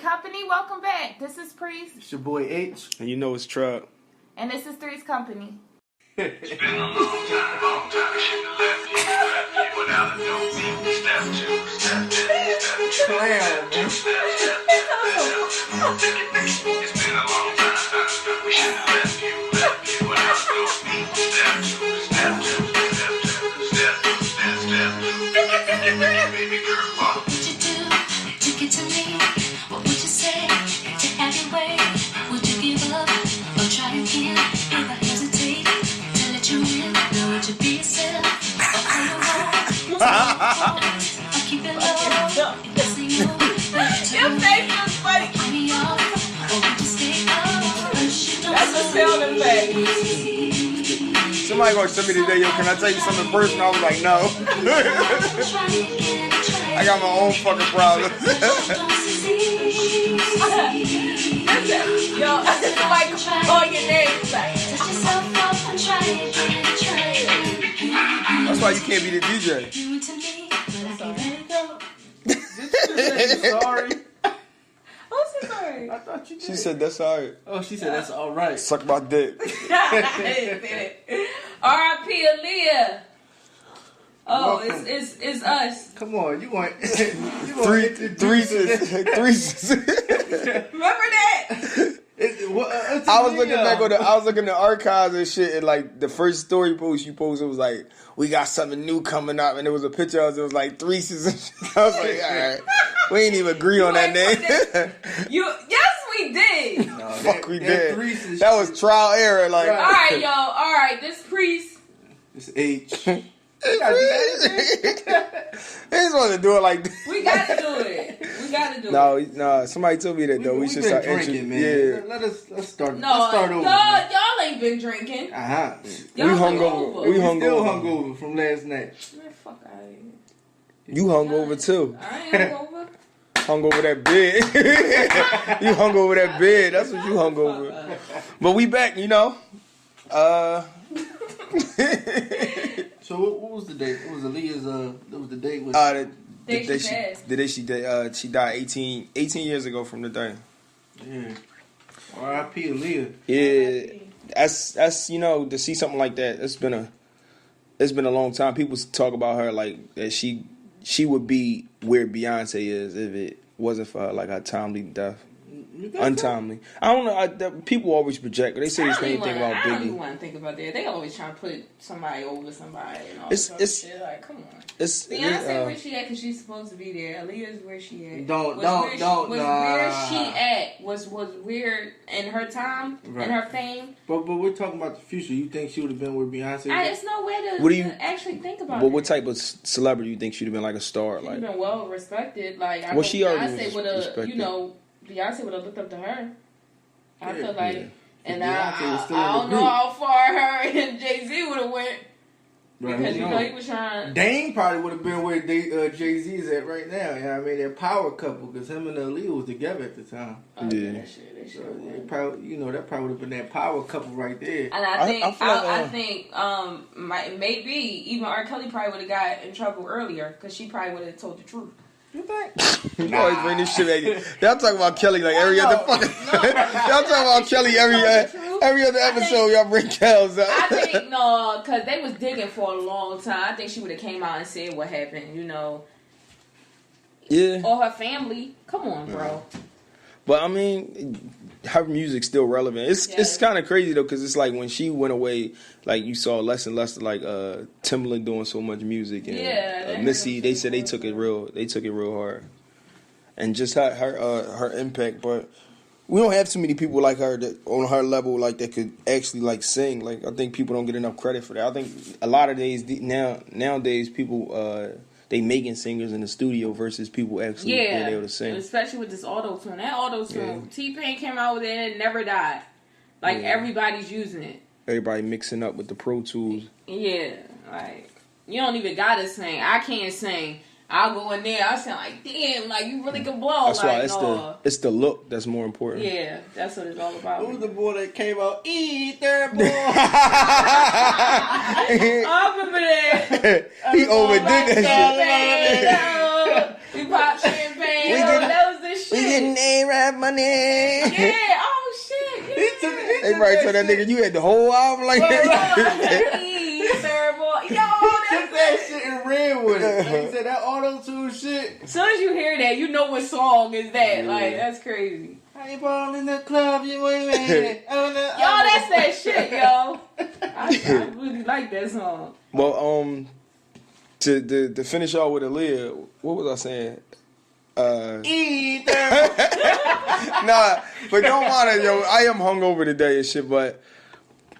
Company. Welcome back. This is Priest. It's your boy H. And you know it's Truck. And this is Three's Company. It's been a long time. Shouldn't have left you without a no beat. Step two. Clown, man. It's been a long time. We shouldn't have left you without a no beat. Step two. Baby girl, What would you do to get to me? What would you say to have your way? Would you give up or try again? If I hesitate to let you in, would you be yourself or on your own? I'll keep it low. If I say no, Your face is funny. turn me off, or would you stay up? That's a sound effect. Somebody gonna send me today, yo, can I tell you something personal? I was like, no. I got my own fucking problems. Yo, somebody call your name. That's why you can't be the DJ. Sorry. Who's so sorry? I thought you did. She said that's alright. Oh, she said that's all right. Suck my dick. R.I.P. Aaliyah. Oh, Welcome. it's us. Come on, you want Threes. Remember that? I was looking back on I was looking at archives and shit, and like the first story post you posted was like, we got something new coming up, and there was a picture of it was like Threeses and shit. I was like, alright, we ain't even agree on that name. Yes, we did. No, Fuck, we did. Threes That was trial error, like. All right, yo. All right, this Priest. It's H. They just want to do it like this. We got to do it. We got to do it. No, somebody told me that though. We should been start drinking, man. Yeah. Let's start. No, let's start over. y'all ain't been drinking. Uh-huh. Y'all We been hungover. over. We hung Still over. hungover from last night. Man, fuck out of here. You hung over too. I ain't hungover. Hung over that bed. You hung over that bed. That's what you hung over. But we back, you know. So what was the date? It was Aaliyah's. That was the date with. The Day day she passed. she died 18 years ago from the thing. Yeah. R.I.P. Aaliyah. Yeah, that's you know, to see something like that. It's been a long time. People talk about her like that. She would be where Beyonce is if it wasn't for her, like her timely death. Untimely. I don't know. People always project. They say the same thing about I don't even Biggie. want to think about that. They always trying to put somebody over somebody and all It's- this other it's- shit. Like, come on. Beyonce, Where she at? Because she's supposed to be there. Aaliyah's where she at. Don't. Where she at was where in her time Right. and her fame. But we're talking about the future. You think she would have been where Beyonce? It's no way to, What do you- to actually think about but it. what type of celebrity you think she'd have been, like a star? She's Like, been well respected. Like, I Well, know she already Beyonce was would have, respected. you know, Beyonce would have looked up to her. I Yeah, feel like, yeah. and Beyonce was still I in the don't know group. how far her and Jay-Z would have went. Right, Because, who you know, knows? he was trying. Dame probably would have been where Jay-Z is at right now. You know what I mean? They're a power couple because him and Aaliyah was together at the time. Yeah. That shit So went. they probably, you know, that probably would have been that power couple right there. And I think, I feel like, maybe even R. Kelly probably would have got in trouble earlier because she probably would have told the truth. You think? you always bring this shit back. Y'all talk about Kelly like every other fucking. Y'all talk about Kelly every other episode. Y'all bring Kells up. I think, no, because they was digging for a long time. I think she would have came out and said what happened, you know. Yeah. Or her family. Come on, bro. But I mean, her music's still relevant. It's kind of crazy though, because it's like when she went away, like you saw less and less like Timbaland doing so much music, and Missy. They said they took it real hard, and just her impact. But we don't have too many people like her that on her level, like that could actually like sing. Like I think people don't get enough credit for that. I think a lot of days nowadays people. They making singers in the studio versus people actually being able to sing. Especially with this auto-tune. That auto-tune, T-Pain came out with it and it never died. Like, everybody's using it. Everybody mixing up with the Pro Tools. Yeah, like, you don't even gotta sing. I can't sing. I'll go in there, I sound like, damn, like, you really can blow. That's like, why it's the look that's more important. Yeah, that's what it's all about. Who was the boy that came out? Third boy. I remember that. He overdid that shit. We popped champagne. We did- that was the shit. We getting A-Rap money. Yeah, oh shit. Yeah. They probably told that nigga you had the whole album like that. Terrible. Yo, He took that shit and ran with it. Like he said, that auto-tune shit. as soon as you hear that, you know what song is that. Like, that's crazy. How you ball in the club, you ain't made it. Yo, that's that shit, yo. I really like that song. Well, to finish off with Aaliyah, what was I saying? Nah, but don't mind it, yo. I am hungover today and shit, but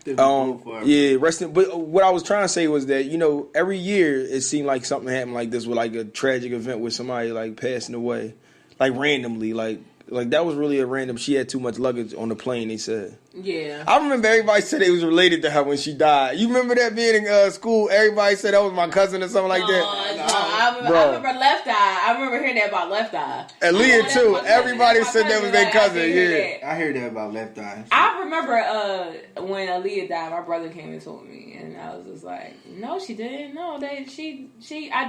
yeah, resting. But what I was trying to say was that, you know, every year it seemed like something happened like this with like a tragic event with somebody like passing away, like randomly, like that was really a random. She had too much luggage on the plane, they said. Yeah. I remember everybody said it was related to her when she died. You remember that being in school? Everybody said that was my cousin or something like that. I remember Left Eye. I remember hearing that about Left Eye. And Leah too. Everybody said that was their cousin. Yeah. I heard that about Left Eye. I remember when Aaliyah died, my brother came and told me, and I was just like, no, she didn't. No, I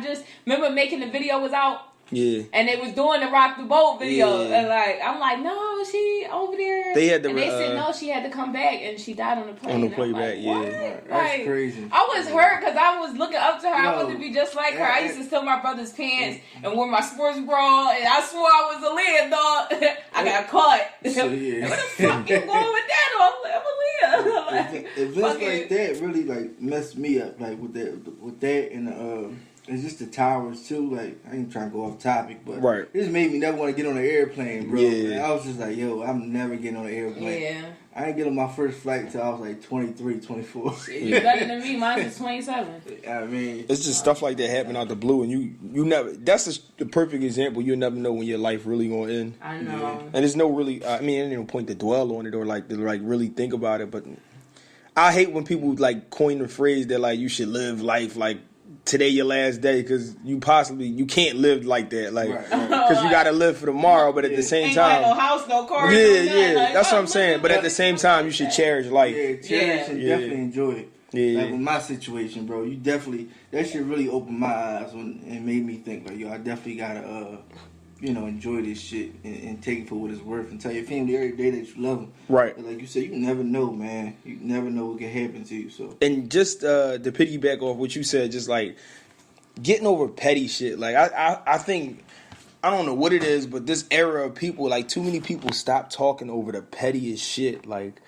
just remember making the video was out. Yeah. And they was doing the Rock the Boat video. Yeah. And like, I'm like, no, she over there. They had the, and they said, no, she had to come back and she died on the plane. On the And I'm playback, like, yeah. what? That's Like, crazy. I was hurt because I was looking up to her. I Yo. wanted to be just like her. I used to steal my brother's pants and wear my sports bra. And I swore I was Aaliyah, dog. I got caught. So, yeah. What the fuck you going with that on? I'm Aaliyah. Like, Events fuck like it. that really like messed me up. Like with that and it's just the towers too. Like I ain't trying to go off topic, but Right. it just made me never want to get on an airplane, bro. Yeah. And I was just like, yo, I'm never getting on an airplane. Yeah. I didn't get on my first flight until I was like 23, 24. You better than me. Mine is 27. I mean, It's just stuff like that happen out the blue, and you never. That's the perfect example. You'll never know when your life really gonna end. I know. And there's no really. I mean, ain't no point to dwell on it or like to like really think about it. But I hate when people like coin the phrase that like you should live life like today your last day because you can't live like that like because you got to live for tomorrow. But at the same Ain't time, no house, no car. yeah, Like, that's what I'm saying. But at the same time, you should cherish life. yeah, cherish and Yeah. definitely enjoy it. Yeah. Like with my situation, bro, you definitely that shit really opened my eyes and made me think like, yo, I definitely gotta enjoy this shit and take it for what it's worth and tell your family every day that you love them. Right. But like you said, you never know, man. You never know what can happen to you. So And just to piggyback off what you said, just like getting over petty shit. Like I think I don't know what it is, but this era of people, like too many people stop talking over the pettiest shit. Like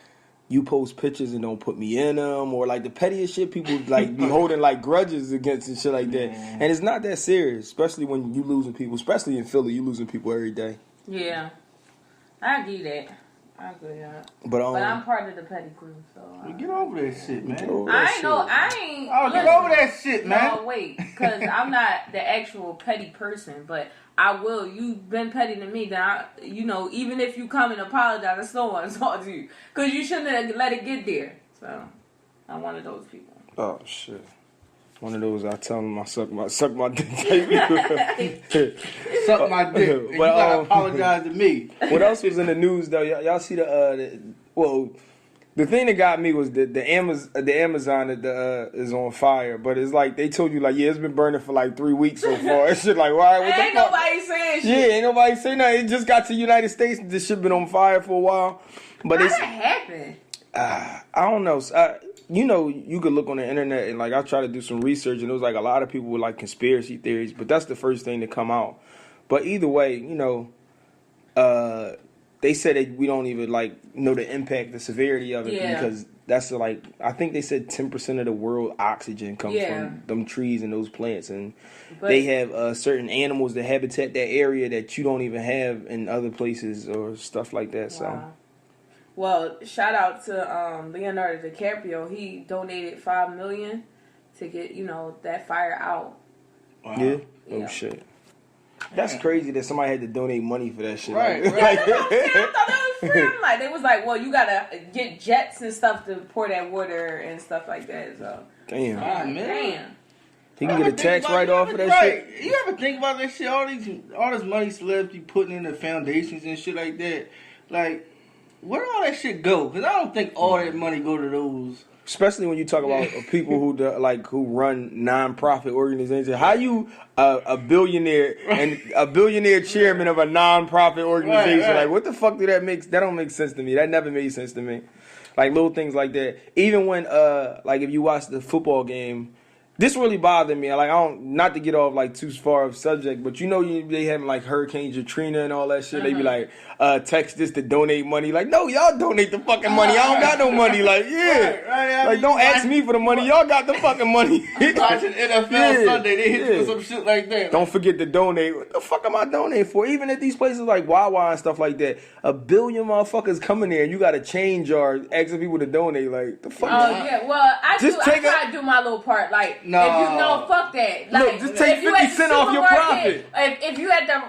you post pictures and don't put me in them, or like the pettiest shit people like be holding like grudges against and shit like that. And it's not that serious, especially when you losing people, especially in Philly, you losing people every day. Yeah, I get that. I agree with that. But I'm part of the petty crew, so get over that shit, man. Get over that shit. I ain't. Oh, get over that shit, man. No, wait, because I'm not the actual petty person, but I will. You've been petty to me, then even if you come and apologize, I still want to talk to you because you shouldn't have let it get there. So I'm one of those people. Oh shit. One of those I tell them I suck my dick. Suck my dick. And you gotta apologize to me. What else was in the news though? Y'all see the thing that got me was the Amazon that is on fire, but it's like they told you like it's been burning for like 3 weeks so far. It's shit like why? What the Ain't fuck? nobody saying shit. Yeah, ain't nobody saying nothing. It just got to the United States. This shit been on fire for a while, but How it's that happen? I don't know. You could look on the internet and like I try to do some research, and it was like a lot of people with like conspiracy theories, but that's the first thing to come out. But either way, they said that we don't even like know the impact, the severity of it because that's like I think they said 10% of the world oxygen comes from them trees and those plants, and they have certain animals that habitat that area that you don't even have in other places or stuff like that. So. Wow. Well, shout out to Leonardo DiCaprio. He donated $5 million to get that fire out. Wow. Yeah. Oh Yeah. shit. That's crazy that somebody had to donate money for that shit. Right, Like, right. I thought that was free. I'm like, they was like, well, you gotta get jets and stuff to pour that water and stuff like that. So damn. Ah, man. damn. He can get a tax write-off for that shit. You ever think about that shit? All this money celebs be putting in the foundations and shit like that. Like, where all that shit go? Because I don't think all that money go to those especially when you talk about people who run non-profit organizations. How you a billionaire and a billionaire chairman of a non-profit organization? Right. Like, what the fuck that don't make sense to me. That never made sense to me. Like little things like that. Even when like if you watch the football game. This really bothered me. Like, not to get off like too far of subject, but they having like Hurricane Katrina and all that shit. They be like, text this to donate money. Like, no, y'all donate the fucking money. I don't got no money. Like, yeah, like don't ask me for the money. Y'all got the fucking money. Watching NFL Sunday, they hit you with some shit like that. Don't forget to donate. What the fuck am I donating for? Even at these places like Wawa and stuff like that, 1 billion motherfuckers coming there, and you got to change or asking people to donate. Like, the fuck. Oh yeah, well I try to do my little part. Like. No. If you know, fuck that. Like, look, just take 50 cents off your profit. If you at the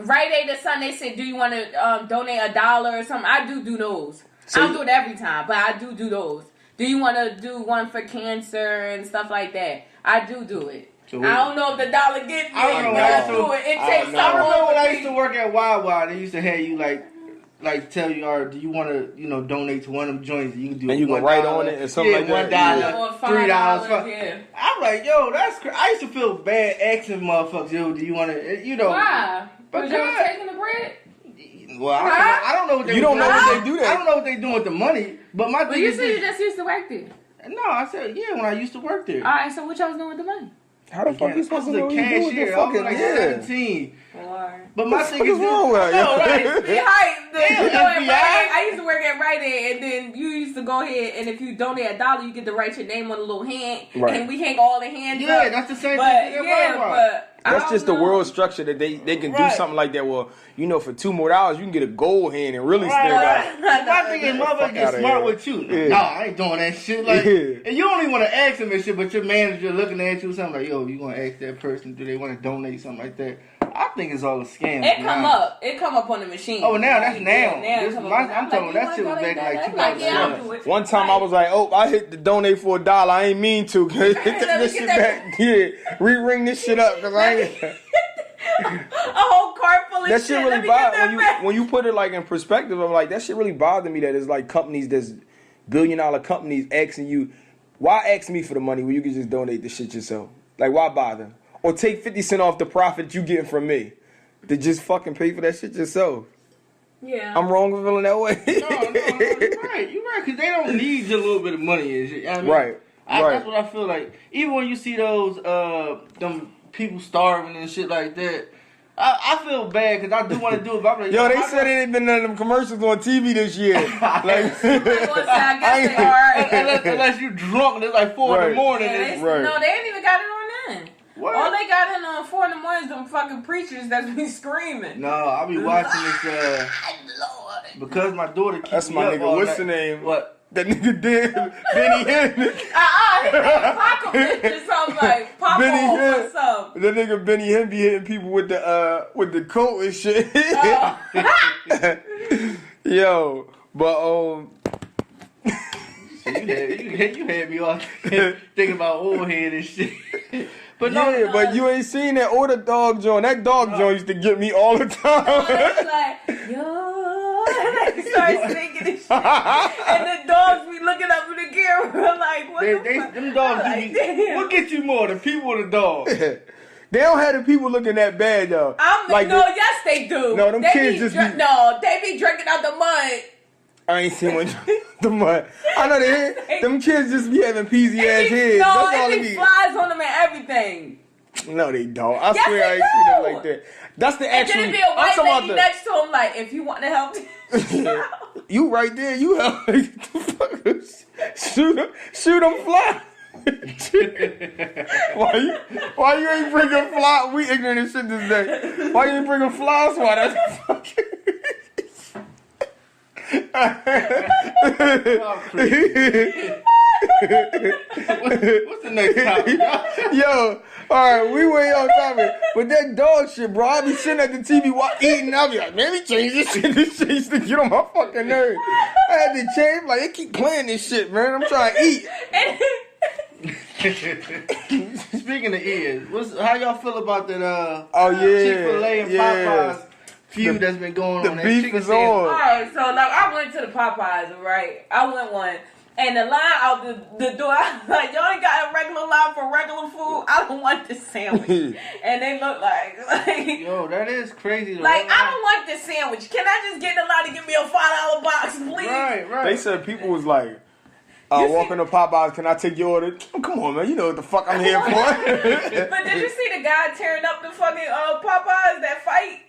Rite Aid or something, they say, do you want to donate $1 or something? I do those. I don't do it every time, but I do those. Do you want to do one for cancer and stuff like that? I do it. So I don't know if the dollar gets me, but I do it. It takes some. I remember when I used to work at Wawa, they used to have you like tell you, or do you want to, donate to one of them joints? You can do, and you can write on it and something like that. $1, $3. Yeah. I'm like, yo, that's crazy. I used to feel bad asking motherfuckers, yo, do you want to, Why? Because you were taking the bread. Well, I don't know what they. You don't know what they do. I don't know what they doing with the money. But my thing you said you just used to work there. No, I said when I used to work there. All right, so what y'all was doing with the money? How the fuck you supposed to know what you do with the cashier. fucking I was like 17. But my thing is wrong with you? I used to work at Rite Aid, and then you used to go ahead, and if you donate $1, you get to write your name on a little hand, and we hang all the hands up. Yeah, that's the same thing. But that's just the world structure that they can do something like that. Well, for $2 more you can get a gold hand and really stand out. My thing is, motherfucker get smart with you. Yeah. No, I ain't doing that shit. Like, and you don't even want to ask them and shit, but your manager looking at you or something like, yo, you gonna ask that person, do they want to donate something like that? I think it's all a scam. It come up on the machine. Oh, now that's now. I'm talking that shit was back like 2007. One time I was like, I hit the donate for $1. I ain't mean to. Hit this shit back. Yeah, re-ring this shit up because I ain't. A whole cart full of shit. That shit really bothered when you put it like in perspective. I'm like, that shit really bothered me. That it's like companies, that's $1 billion companies asking you, why ask me for the money when you can just donate the shit yourself? Like, why bother? Or take 50 cents off the profit you getting from me to just fucking pay for that shit yourself. Yeah. I'm wrong for feeling that way. No, you're right, because they don't need your little bit of money and shit. I mean, right. That's what I feel like. Even when you see those, them people starving and shit like that, I feel bad because I do want to do it. But I'm like, they said it ain't been none of them commercials on TV this year. Unless you drunk and it's like 4 in the morning. No, they ain't even got it on then. What? All they got in on 4 in the morning is them fucking preachers that be screaming. No, I'll be watching this because my daughter keeps That's my nigga. What's the name? What? That nigga did Benny Hinn. His name Apocalypse or something like Papa or something. That nigga Benny Hinn be hitting people with the coat and shit. Yo, but you had me all thinking about old head and shit. But but you ain't seen that or the dog joint. That dog joint used to get me all the time. It's like, yo, and they start singing and shit. And the dogs be looking up in the camera like, what the fuck? Them dogs what gets you more, the people or the dogs? They don't have the people looking that bad though. Yes they do. No, them kids just be... No, they be drinking out the mud. I ain't seen one the mud. I know them kids just be having peasy ass heads. No, that's all it be flies on them and everything. No, they don't. I swear I ain't seen them like that. That's the actual. And then it be a white lady next to him, like, if you want to help. You right there. You help. Shoot them fly. Why you ain't bringing fly? We ignorant as shit this day. Why you ain't bringing fly swat? That's fucking. What's the next topic? Yo, alright, we way on topic. But that dog shit, bro, I be sitting at the TV eating, I'll be like, man, we change this shit. This shit used to get on my fucking nerves. I had to change, like, they keep playing this shit, man. I'm trying to eat. Speaking of ears, how y'all feel about that Chick-fil-A and Popeyes feud that's been going on? The beef is on. Alright, so like I went to the Popeyes, right? I went one. And the line out the door, I was like, y'all ain't got a regular line for regular food. I don't want this sandwich. And they look like yo, that is crazy. Though. Like, I don't want this sandwich. Can I just get in the line to give me a $5 box, please? Right. They said people was like, walking to Popeyes, can I take your order? Come on, man. You know what the fuck I'm here for. But did you see the guy tearing up the fucking Popeyes, that fight?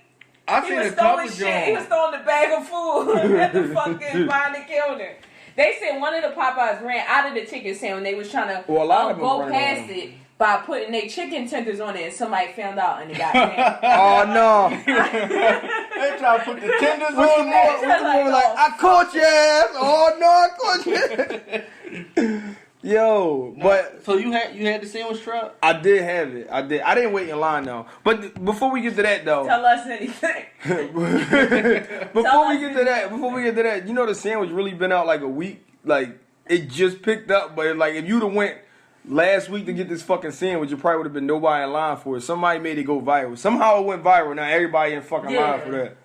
He was throwing shit. He was throwing the bag of food at the fucking behind the counter. They said one of the Popeyes ran out of the chicken sandwich. They was trying to go past it by putting their chicken tenders on it, and somebody found out and they got mad. Oh no! They try to put the tenders on there. Like, I caught your ass. Oh no, I caught you. Yo, but so you had the sandwich truck? I did have it. I didn't wait in line though. But before we get to that though, tell us anything. Before we get to that, you know the sandwich really been out like a week. Like it just picked up, but like if you'd have went last week to get this fucking sandwich, it probably would have been nobody in line for it. Somebody made it go viral. Somehow it went viral. Now everybody in fucking line for that.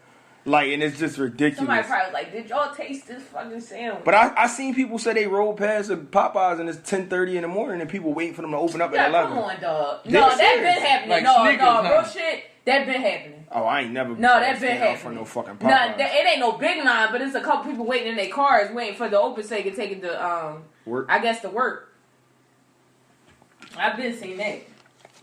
Like, and it's just ridiculous. Somebody probably was like, did y'all taste this fucking sandwich? But I seen people say they rolled past the Popeyes and it's 10:30 in the morning and people waiting for them to open up at 11. Come on, dog. No, that been happening. Like no, Snickers, real shit. That been happening. Oh, I ain't never. No, that been happening. For no fucking Popeyes. No, it ain't no big line, but it's a couple people waiting in their cars, waiting for the open so they can take it to work. I guess to work. I've been seeing that.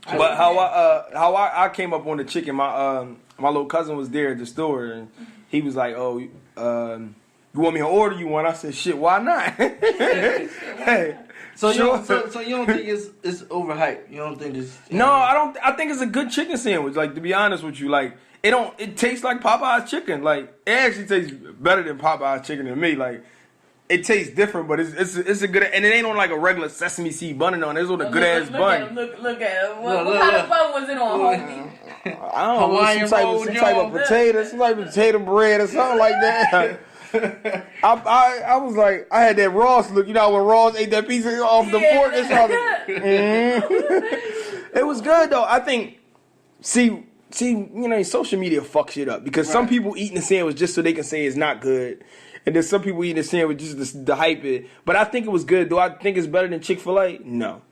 But how I came up on the chicken, my little cousin was there at the store and he was like, "Oh, you want me to order you one?" I said, "Shit, why not?" Hey, so you don't think it's overhyped? You don't think it's No, I don't. I think it's a good chicken sandwich. Like to be honest with you, like it tastes like Popeye's chicken. Like it actually tastes better than Popeye's chicken to me. Like it tastes different, but it's a good, and it ain't on like a regular sesame seed bun on. It's on a good ass bun. Look at him. What kind of bun was it on, homie? I don't know, some type of potato, some type of potato bread or something like that. I was like, I had that Ross look. You know when Ross ate that piece off the fork or something. It was good though. I think. See, you know, social media fucks shit up because some people eating the sandwich just so they can say it's not good. And then some people eating the sandwich just to hype it. But I think it was good. Do I think it's better than Chick-fil-A? No.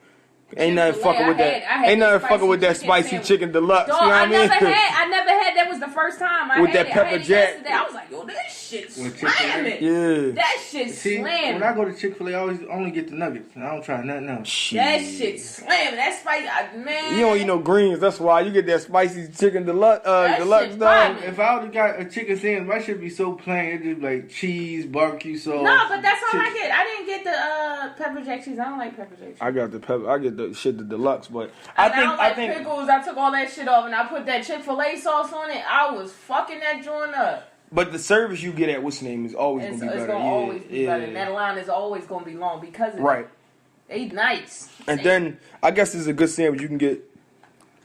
Ain't nothing fucking with that. Ain't nothing fucking with that spicy chicken deluxe. Dog, you know what I mean? I never had. That was the first time I with had that pepper jack. I was like, yo, that shit slamming. Yeah. That shit slamming. When I go to Chick-fil-A, I always only get the nuggets. I don't try nothing else. That shit slamming. That spicy, man. You don't eat no greens. That's why you get that spicy chicken deluxe. Deluxe dog. If I would have got a chicken sandwich, my shit be so plain. It just like cheese, barbecue sauce. No, but that's all I get. I didn't get the pepper jack cheese. I don't like pepper jack cheese. I got the pepper. I get the deluxe. But I don't like pickles. I took all that shit off and I put that Chick-fil-A sauce on it. I was fucking that joint up. But the service you get at what's the name is always gonna be better. It's gonna always be better. And that line is always gonna be long because of right. They nice. And then I guess it's a good sandwich you can get.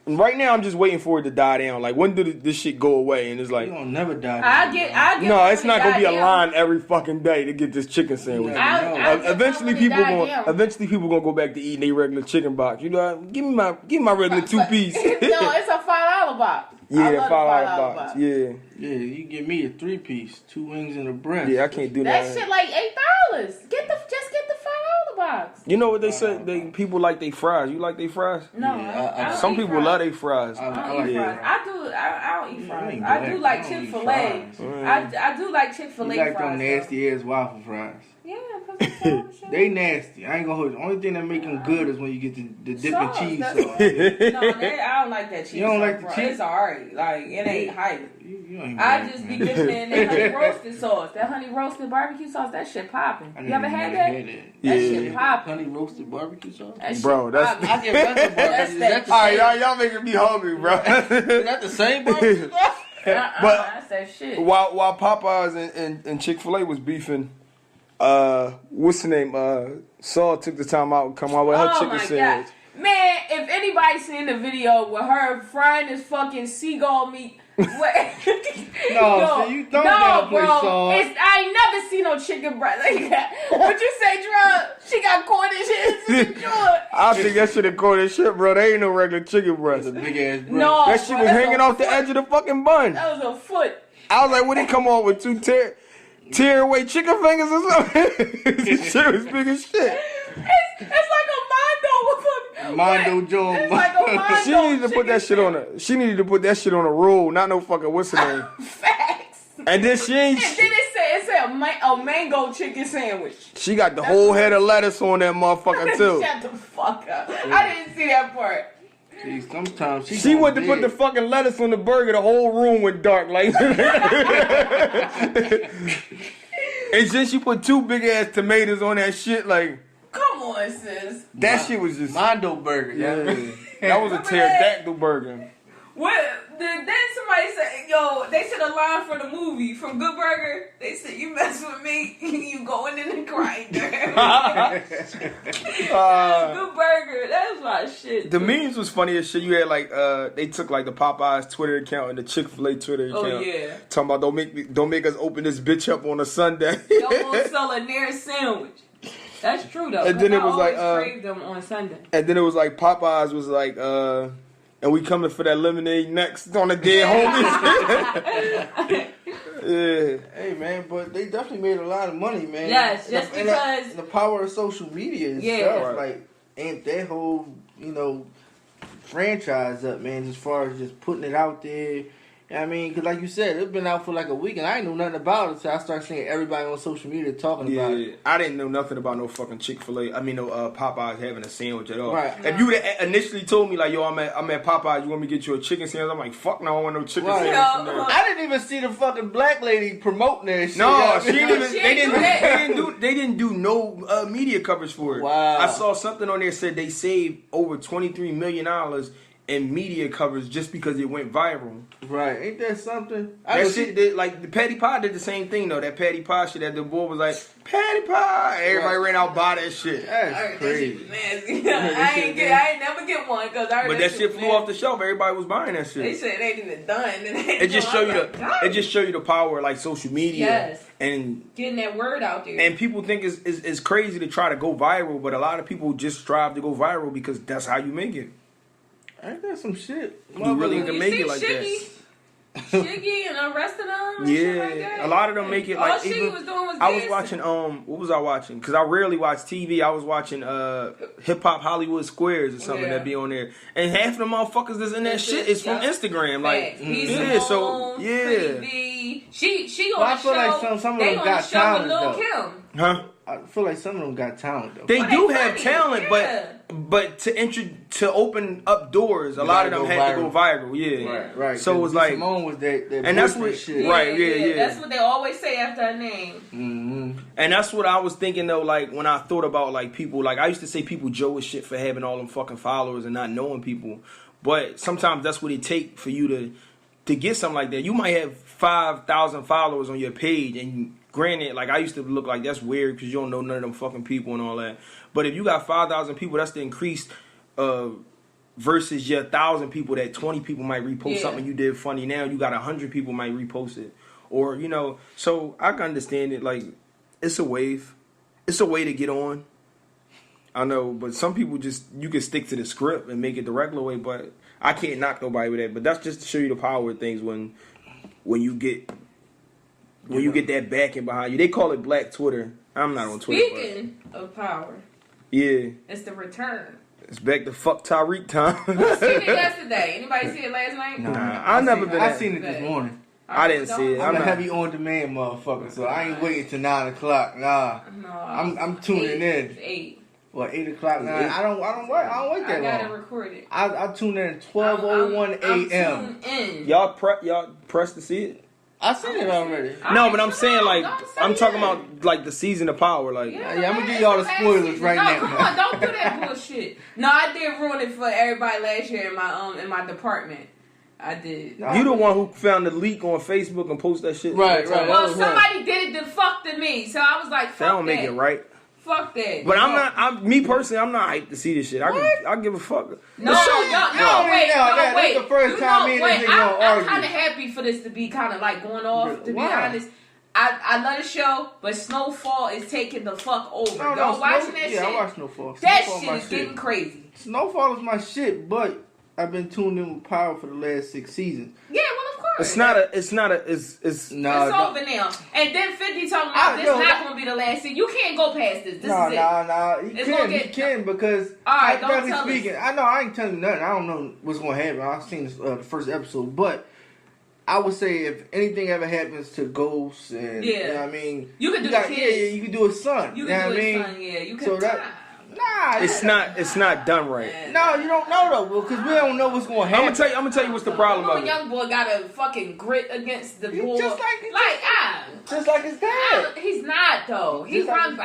And right now I'm just waiting for it to die down. Like when do this shit go away? And it's like you don't never die. I get. No, it's not gonna be a line every fucking day to get this chicken sandwich. Eventually people gonna go back to eating their regular chicken box. You know, give me my regular 2-piece. No, it's a $5 box. Yeah, $5 box. Yeah. Yeah, you give me a 3-piece, 2 wings and a breast. Yeah, I can't do that. That shit like $8. Just get the $5 box. You know what they say? People like they fries. You like they fries? No, yeah, some people fries. love they fries. I don't eat fries. I don't eat fries. I do like Chick-fil-A. I do like Chick-fil-A you like fries. Them nasty ass waffle fries. Yeah, because they nasty. I ain't gonna hold you. The only thing that make them good is when you get the dipping cheese sauce. No, I don't like that cheese. You don't like the cheese? It's alright. Like it ain't hype. I just be dipping in that honey roasted sauce. That honey roasted barbecue sauce. That shit popping. You ever had that? That shit popping. Honey roasted barbecue sauce. Bro, that's. I get regular barbecue. All right, y'all making me hungry, bro. Is that the same barbecue sauce? But that's that shit. While Popeyes and Chick-fil-A was beefing, what's the name? Saul took the time out and come out with her chicken sandwich. God. Man, if anybody's seen the video with her frying this fucking seagull meat. So you don't bro. I ain't never seen no chicken breast like that. What you say, Drum? She got Cornish heads in the joint. I think that shit is Cornish shit, bro. They ain't no regular chicken breast. That's a big ass breast. No, that shit was hanging off the edge of the fucking bun. That was a foot. I was like, when it come on with 2 tear? tearing away chicken fingers or something. This shit was big as shit. It's like a Mondo Jones. It's like a Mondo. She needed to put that shit on a. She needed to put that shit on a roll, not no fucking what's her name. Facts. And then she ain't. And then it said a mango chicken sandwich. She got the whole head of lettuce on that motherfucker too. Shut the fuck up. I didn't see that part. See, sometimes she went to put the fucking lettuce on the burger. The whole room went dark, like. And then she put 2 big ass tomatoes on that shit, like. Come on, sis. That shit was just Mondo burger. Yeah, that was a pterodactyl burger. What? Then somebody said, yo, they said a line for the movie from Good Burger. They said, you mess with me, you going in the grinder. Good Burger, that was my shit. The memes was funny as shit. You had like, they took like the Popeyes Twitter account and the Chick-fil-A Twitter account. Oh yeah. Talking about don't make us open this bitch up on a Sunday. Don't want to sell a Nair sandwich. That's true though. And then it was like, crave them on Sunday. And then it was like Popeyes was like, and we coming for that lemonade next on the dead homies. Yeah. Hey man, but they definitely made a lot of money, man. Yes, just because the power of social media and stuff, like, amped that whole, franchise up, man. As far as just putting it out there. I mean, because like you said, it's been out for like a week, and I ain't know nothing about it, so I started seeing everybody on social media talking about it. I didn't know nothing about no fucking Chick-fil-A. I mean, no Popeyes having a sandwich at all. Right. If you would initially told me, like, yo, I'm at Popeyes, you want me to get you a chicken sandwich? I'm like, fuck no, I don't want no chicken sandwich. I didn't even see the fucking black lady promoting that shit. No, they didn't do no media coverage for it. Wow. I saw something on there said they saved over $23 million in media coverage just because it went viral. Right, ain't that something? That shit did, like, the Patty Pie did the same thing though. That Patty Pie shit, that the boy was like, Patty Pie. Everybody ran out buy that shit. That's crazy. That shit was nasty. I ain't never get one because I heard but that shit flew off the shelf. Everybody was buying that shit. They said it ain't even done. It just show you the power of like social media. Yes. And getting that word out there. And people think it's crazy to try to go viral, but a lot of people just strive to go viral because that's how you make it. Ain't that some shit? You really can make it like Shiggy? Shiggy and the rest of them? Yeah, like that? A lot of them make it like. All Shiggy was doing was I was watching. What was I watching? Because I rarely watch TV. I was watching Hip Hop Hollywood Squares or something that be on there, and half of the motherfuckers that's in that shit is from Instagram. Like, She on the show. I feel like some of them got talent though. Kim. Huh? I feel like some of them got talent though. They do have talent, but to open up doors, a lot of them had to go viral. Yeah, right. So it was like Simone was that and that's what shit. Yeah. That's what they always say after a name. Mm-hmm. And that's what I was thinking though. Like when I thought about like people, like I used to say people Joe is shit for having all them fucking followers and not knowing people, but sometimes that's what it take for you to get something like that. You might have 5,000 followers on your page and. Granted, like I used to look like that's weird because you don't know none of them fucking people and all that. But if you got 5,000 people, that's the increase versus your 1,000 people that 20 people might repost something you did funny. Now you got 100 people might repost it, or So I can understand it. Like it's a wave, it's a way to get on. I know, but some people you can stick to the script and make it the regular way. But I can't knock nobody with that. But that's just to show you the power of things when you get. When you get that backing behind you. They call it Black Twitter. I'm not on Twitter. Speaking of power. Yeah. It's the return. It's back to fuck Tyreek time. Who seen it yesterday? Anybody see it last night? Nah. I never been. I seen it this morning. I didn't see it. I'm a heavy on demand motherfucker, so I ain't waiting till 9 o'clock. Nah. No. I'm tuning in. It's 8. What, 8 o'clock? Nah, I don't wait that long. I gotta record it. I tune in at 12:01 a.m. Y'all press to see it? I seen it already. No, but I'm saying like I'm talking about like the season of power. Like yeah, I'm gonna give y'all the spoilers right now. Come on, don't do that bullshit. No, I did ruin it for everybody last year in my department. I did. You the one who found the leak on Facebook and posted that shit. Right. Well, somebody did it to fuck to me, so I was like, fuck that. That don't make it right. Fuck that. But me personally, I'm not hyped to see this shit. I give a fuck. Wait. That's the first time me and this nigga gonna I'm argue. kind of happy for this to be kind of like going off, to be honest. I love the show, but Snowfall is taking the fuck over. Y'all watching that shit? Yeah, I watch Snowfall. That shit is getting crazy. Snowfall is my shit, but I've been tuned in with Power for the last 6 seasons. Yeah, well, of It's not a. It's It's over now. And then 50 talking about this not gonna be the last season. You can't go past this. This is it. No. You can because alright, don't tell speaking. I know I ain't telling you nothing. I don't know what's gonna happen. I've seen this, the first episode, but I would say if anything ever happens to Ghost and you know what I mean, you can do the kid. Yeah, you can do his son. You can do his son. Yeah, you can. So it's not done right. No, you don't know though, because we don't know what's going to happen. I'm gonna tell you what's the problem. The young boy got a fucking grit against the boy, just like his dad. He's not though. He ran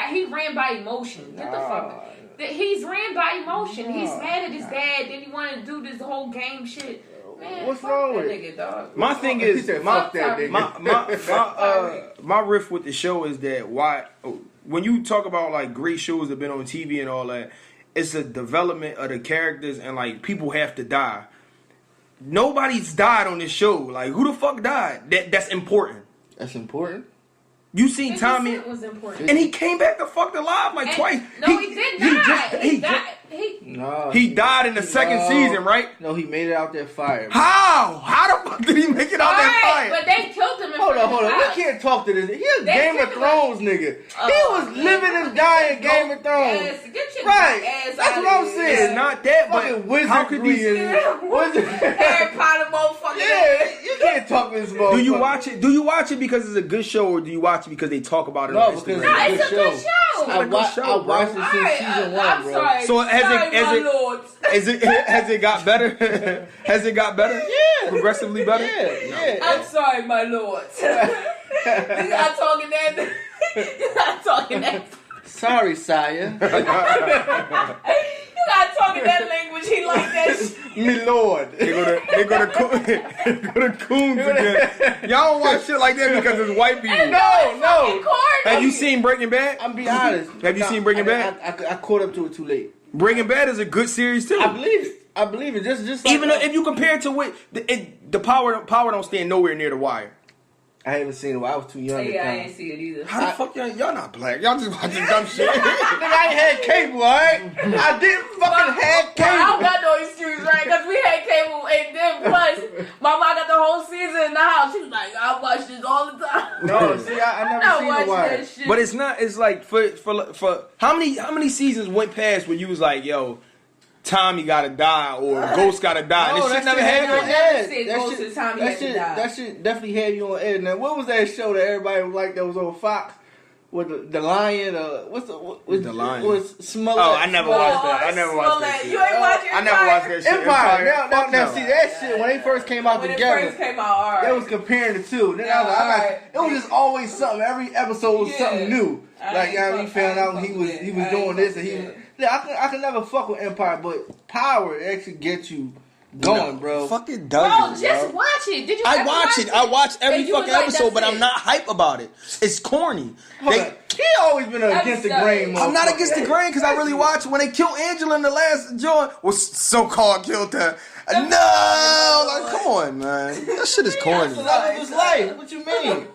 by emotion. Get the fuck. He's ran by emotion. He's mad at his dad. Then he wanted to do this whole game shit. Man, what's wrong with nigga, dog? My thing is, my riff with the show is that when you talk about like great shows that have been on TV and all that, it's a development of the characters and like people have to die. Nobody's died on this show. Like who the fuck died? That's important. That's important. You seen Tommy, was important. and he came back to fuck alive like twice. No, he did die. He died in the second season, right? No, he made it out that fire. How? How the fuck did he make it out that fire? But they killed him. Hold on. We can't talk to this. He a Game of Thrones nigga. He was living and dying Game of Thrones. Right. That's what I'm saying. It's not that, but how could these? Harry Potter motherfucker. Yeah, you can't talk to this motherfucker. Do you watch it? Do you watch it because it's a good show, or do you watch it because they talk about it on Instagram? No, it's a good show. I watched it since season 1, bro. Sorry. So has it got better? Has it got better? Yeah. Progressively better? Yeah. I'm sorry, my lord. You're not talking that. You're not talking that. Sorry, sire. You're not talking that language. He like that shit. Me lord. They go to Coons again. Y'all don't watch shit like that because it's white people. No. Have you seen Breaking Bad? I'm be honest. Have you seen Breaking Bad? I caught up to it too late. Breaking Bad is a good series too. I believe it. Just like even though if you compare it to what the power don't stand nowhere near The Wire. I haven't seen it. I was too young. I ain't see it either. How the fuck y'all not black? Y'all just watching dumb shit. Nigga, I ain't had cable, alright? I didn't fucking have cable. I don't got no excuse, right? Because we had cable, and then plus, my mom got the whole season in the house. She was like, I watch this all the time. No, see, I never seen The Wire. That shit. But it's not. It's like for how many seasons went past where you was like, yo, Tommy gotta die or Ghost gotta die. No, this shit never happened. That shit definitely had you on edge. Now, what was that show that everybody was like that was on Fox with the lion? The lion? Was Smollett? Oh, I never watched that. I never watched that shit. You ain't watching I never watched that shit. Empire. Now, see that shit when they first came out together. They was comparing the two. Then I was like, it was just always something. Every episode was something new. Like, we found out he was doing this and he was. Yeah, I can never fuck with Empire, but Power actually gets you going, bro. Fucking does Bro, just watch it. Did you? I watch it. I watch every fucking episode, but that's I'm not hype about it. It's corny. He always been against the grain. I'm not against the grain because I really watch when they killed Angela in the last joint. Was so-called killed her. No, like come on, man. That shit is corny. That was life. What you mean?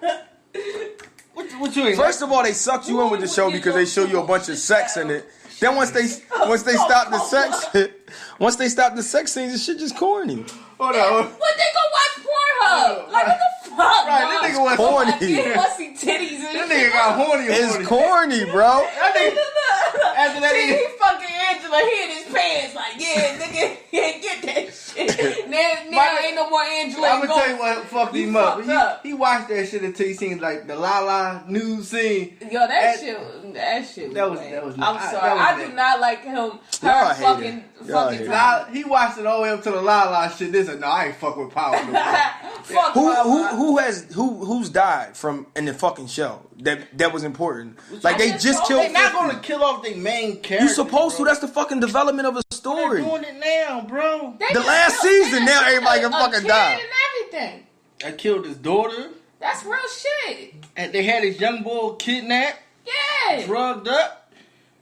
What you mean? First of all, they sucked you in with the show because they show you a bunch of sex in it. Then once they stop the sex scenes, this shit just corny. Hold on. What they go watch Pornhub? Like what the fuck? Right, this nigga was corny. He must see titties and this nigga got horny. It's corny, bro. After that, he fucking Angela, he in his pants like, yeah, nigga, he ain't get that shit. Now ain't no more Angela. I'm gonna tell you what fucked him up. He watched that shit until he seen like the La news scene. Yo, that shit. That was. I'm sorry, I do not like him. Fucking. He watched it all the way up to the La shit. This no, I ain't fuck with Power. Fuck who's died from in the fucking show that was important. Like they just killed. They're not gonna kill off the main character. You supposed to. That's the fucking development of a story. They're doing it now, bro. The last season, now everybody can fucking die. And everything. I killed his daughter. That's real shit. And they had his young boy kidnapped. Yeah. Drugged up.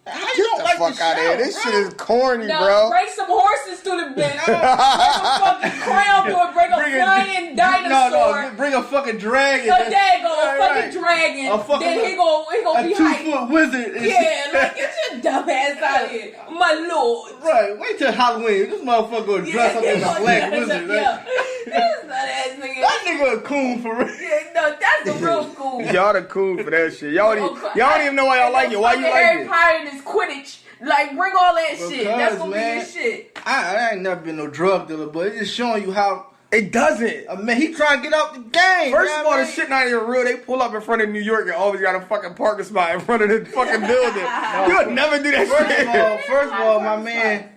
How you Get don't the like fuck this out of here. show, This bro? shit is corny, No, bro. break some horses through the bed. Break a fucking crown or break a flying dinosaur. No, bring a fucking dragon. There you go, a fucking dragon. Then he gonna be hyped. 2-foot wizard. Yeah, like get your dumb ass out of here, my lord. Right, wait till Halloween. This motherfucker gonna dress up as a black wizard. Yeah. This nut ass nigga. nigga a coon for real. Yeah, no, that's the real cool. Y'all the coon for that shit. Y'all don't even know why y'all like it. Why you like Harry it? Potter and his Quidditch. Like, bring all that shit. That's gonna be your shit. I ain't never been no drug dealer, but it's just showing you how. It doesn't. Man, he trying to get out the game. First of all, the shit not even real. They pull up in front of New York and always got a fucking parking spot in front of the fucking building. You would never do that shit. First of all, my man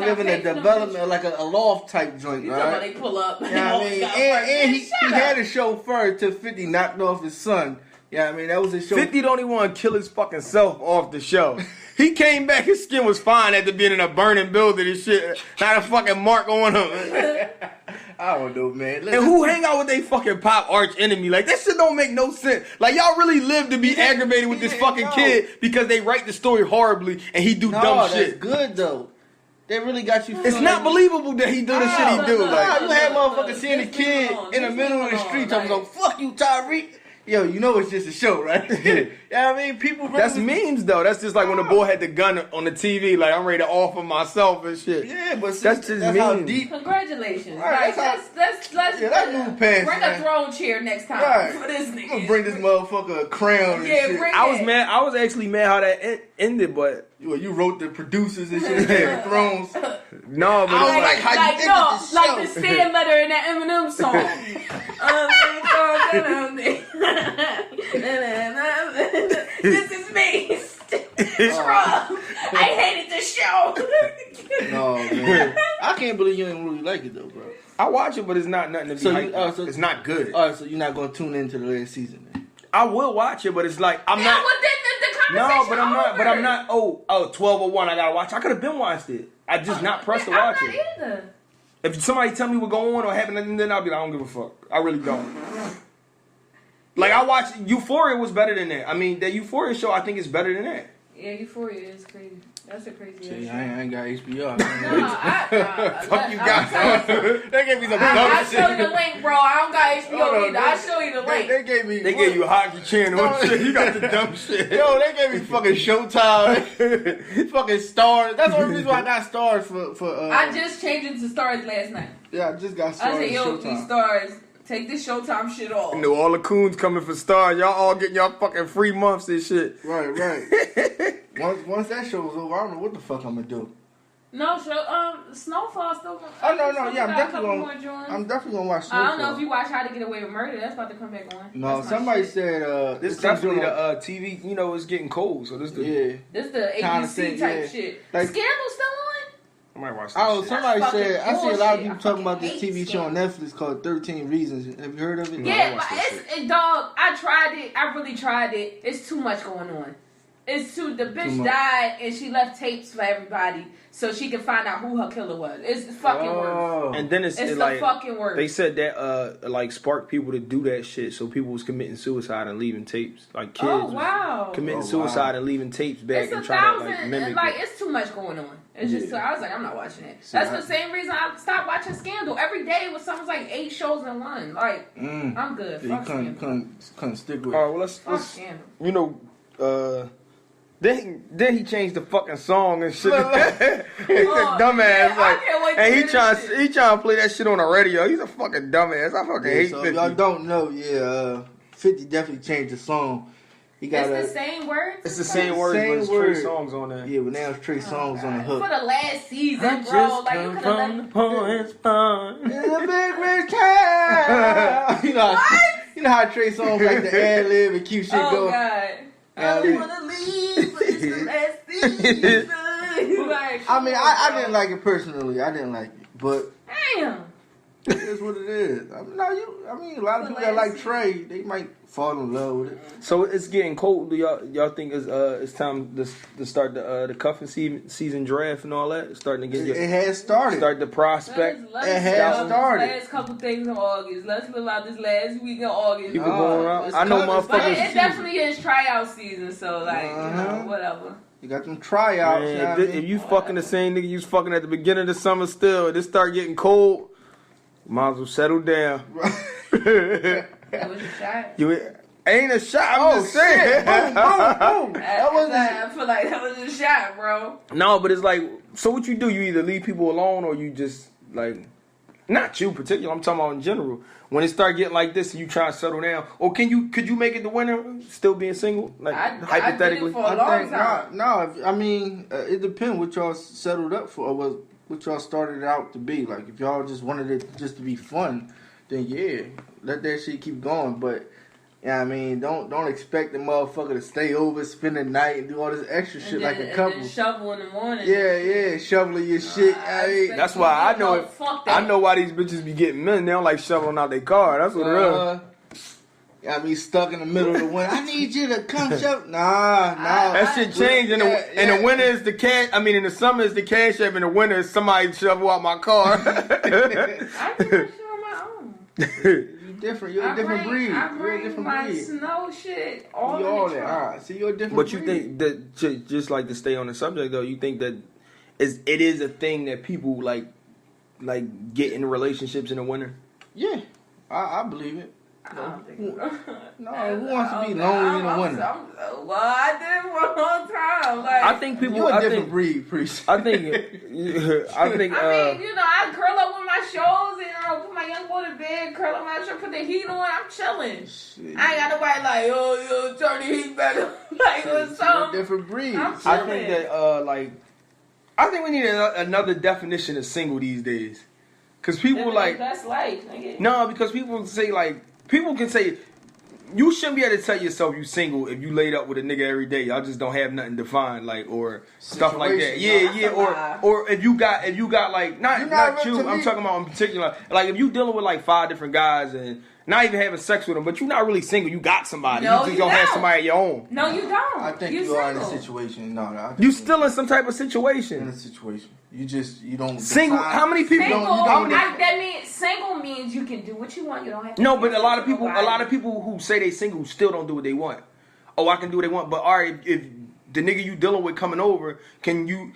live in a development like a loft type joint, You right? talking about they pull up. You know what I mean? And he had a chauffeur until 50 knocked off his son. You know what I mean? That was his show. 50 don't even want to kill his fucking self off the show. He came back, his skin was fine after being in a burning building and shit. Not a fucking mark on him. I don't know, man. And who hang out with they fucking pop arch enemy? Like, that shit don't make no sense. Like, y'all really live to be aggravated with this fucking kid because they write the story horribly and he do dumb shit. That's good, though. They really got you. It's not believable that he do the shit he do. Like, you had motherfuckers seeing a kid in the middle of the street talking about, fuck you, Tyreek. Yo, you know it's just a show, right? You know what I mean? People really... That's memes, though. That's just like when the boy had the gun on the TV, like, I'm ready to offer myself and shit. Yeah, but that's just how memes. deep... Congratulations. Right, let's move past bring a throne chair next time for this nigga. I'm gonna bring this motherfucker a crown and shit. I was actually mad how that ended, but... You wrote the producers and shit, Game of Thrones. No, but I was like, how you ended the show. Like the stand letter in that Eminem song. This is me. Scrub. I hated the show. No, man. I can't believe you didn't really like it, though, bro. I watch it, but it's not nothing to be hyped. It's not good. All right, so you're not going to tune into the last season, then? I will watch it, but it's like, I'm not... No, but I'm not. 12:01. I gotta watch. I could have been watched it. I just not pressed to watch it. Either. If somebody tell me what's going on or happening, then I'll be like, I don't give a fuck. I really don't. Like, I watched Euphoria was better than that. I mean, that Euphoria show I think is better than that. Yeah, Euphoria is crazy. That's a crazy show. I ain't got HBO. Fuck you got. They gave me some dumb I'll shit. show you the link, bro. I don't got HBO either. I'll show you the link. They gave you a hockey channel and shit. You got the dumb shit. Yo, they gave me fucking Showtime. Fucking Stars. That's the only reason why I got Stars for I just changed it to Stars last night. Yeah, I just got Stars. I said, yo, these Stars. Take this Showtime shit off. I know all the coons coming for Stars. Y'all all getting y'all fucking free months and shit. Right. Once that show was over, I don't know what the fuck I'm gonna do. No, Snowfall still. No. Yeah, I'm definitely gonna watch Snowfall. I don't know if you watch How to Get Away with Murder. That's about to come back on. No, somebody said this definitely the TV. You know, it's getting cold, so this the this the ABC type shit. Like, Scandal still on? I might watch this. Somebody said I see a lot of people talking about this TV show on Netflix called 13 Reasons. Have you heard of it? Yeah, but dog. I tried it. I really tried it. It's too much going on. The bitch died and she left tapes for everybody so she could find out who her killer was. It's fucking worse. And then it's the fucking worst. They said that like sparked people to do that shit, so people was committing suicide and leaving tapes. Like kids committing suicide and leaving tapes back and trying to like mimic it. It's too much going on. It's just I was like, I'm not watching it. That's the same reason I stopped watching Scandal. Every day was something like 8 shows in one. Like I'm good. Yeah, fuck Scandal. Couldn't stick with it. All right, well let's Scandal. You know, then he changed the fucking song and shit. He's a dumbass. Like, and he trying to play that shit on the radio. He's a fucking dumbass. I fucking hate 50. If y'all don't know, 50 definitely changed the song. He got the same words? It's the same words, but it's Trey Songz on there. Yeah, but now it's Trey Songz on the hook. For the last season, bro. Like, you could have let the points in a big rich town. You know how Trey Songz like the ad lib and keep shit going. Oh God. I don't want to leave, but it's the last season. I mean, I didn't like it personally. I didn't like it, but damn, it is what it is. I mean, a lot of people that like Trey, they might fall in love with it. So it's getting cold. Do y'all think it's time to start the cuffing season draft and all that? It's starting to get it has started. Start the prospect. It has started. Last couple things in August. Let's live out this last week in August. People going around. I know motherfuckers. But it definitely is tryout season. So like, whatever. You got them tryouts. Man, if you fucking the same nigga you was fucking at the beginning of the summer still, it start getting cold, might as well settle down. That was a shot. Ain't a shot. I'm just saying. Boom. I feel like that was a shot, bro. No, but it's like, so what you do? You either leave people alone or you just like. Not you particular. I'm talking about in general. When it start getting like this, and you try to settle down, or could you make it the winner still being single? Like hypothetically, It depends what y'all settled up for, or what y'all started out to be. Like if y'all just wanted it just to be fun, then yeah, let that shit keep going. But yeah, I mean, don't expect the motherfucker to stay over, spend the night, and do all this extra shit like a couple. And shovel in the morning. Yeah, shoveling your shit. That's why I know it. I know why these bitches be getting men. They don't like shoveling out their car. That's what it is. I be stuck in the middle of the winter. I need you to come shovel. Nah. That shit changed. In the winter is the cash. I mean, in the summer is the cash app. In the winter is somebody shovel out my car. I do that shit on my own. Different. You're a different breed. You're a different my breed. Snow shit all all in the that. trunk. All right. So you're a different But breed. you think that just like to stay on the subject though, you think that it is a thing that people like get in relationships in the winter? Yeah, I believe it. I don't think No, who wants to be lonely in the winter? Well, I did it for a long time. Like, I think people. You're a different breed, priest. I think. I think. I curl up with my shows and put my young boy to bed, curl up my shirt, put the heat on. I'm chilling. Shit. I ain't got nobody like, yo, turn the heat back up. Like, what's You're a up? different breed. I'm I think that I think we need another definition of single these days, because people That's life, nigga. no, because people say people can say you shouldn't be able to tell yourself you single if you laid up with a nigga every day. Y'all just don't have nothing defined, like, or stuff like that. Yeah, or if you got like not you. I'm talking about in particular. Like if you dealing with like 5 different guys and not even having sex with them, but you're not really single. You got somebody. No, you just don't have somebody of your own. No, you don't. I think you are in a situation. No, You still in some type of situation. in a situation. You don't Single. define- How many people? That means single means you can do what you want. You don't have to. No, but a lot of people who say they single still don't do what they want. Oh, I can do what they want, but all right, if the nigga you dealing with coming over, can you?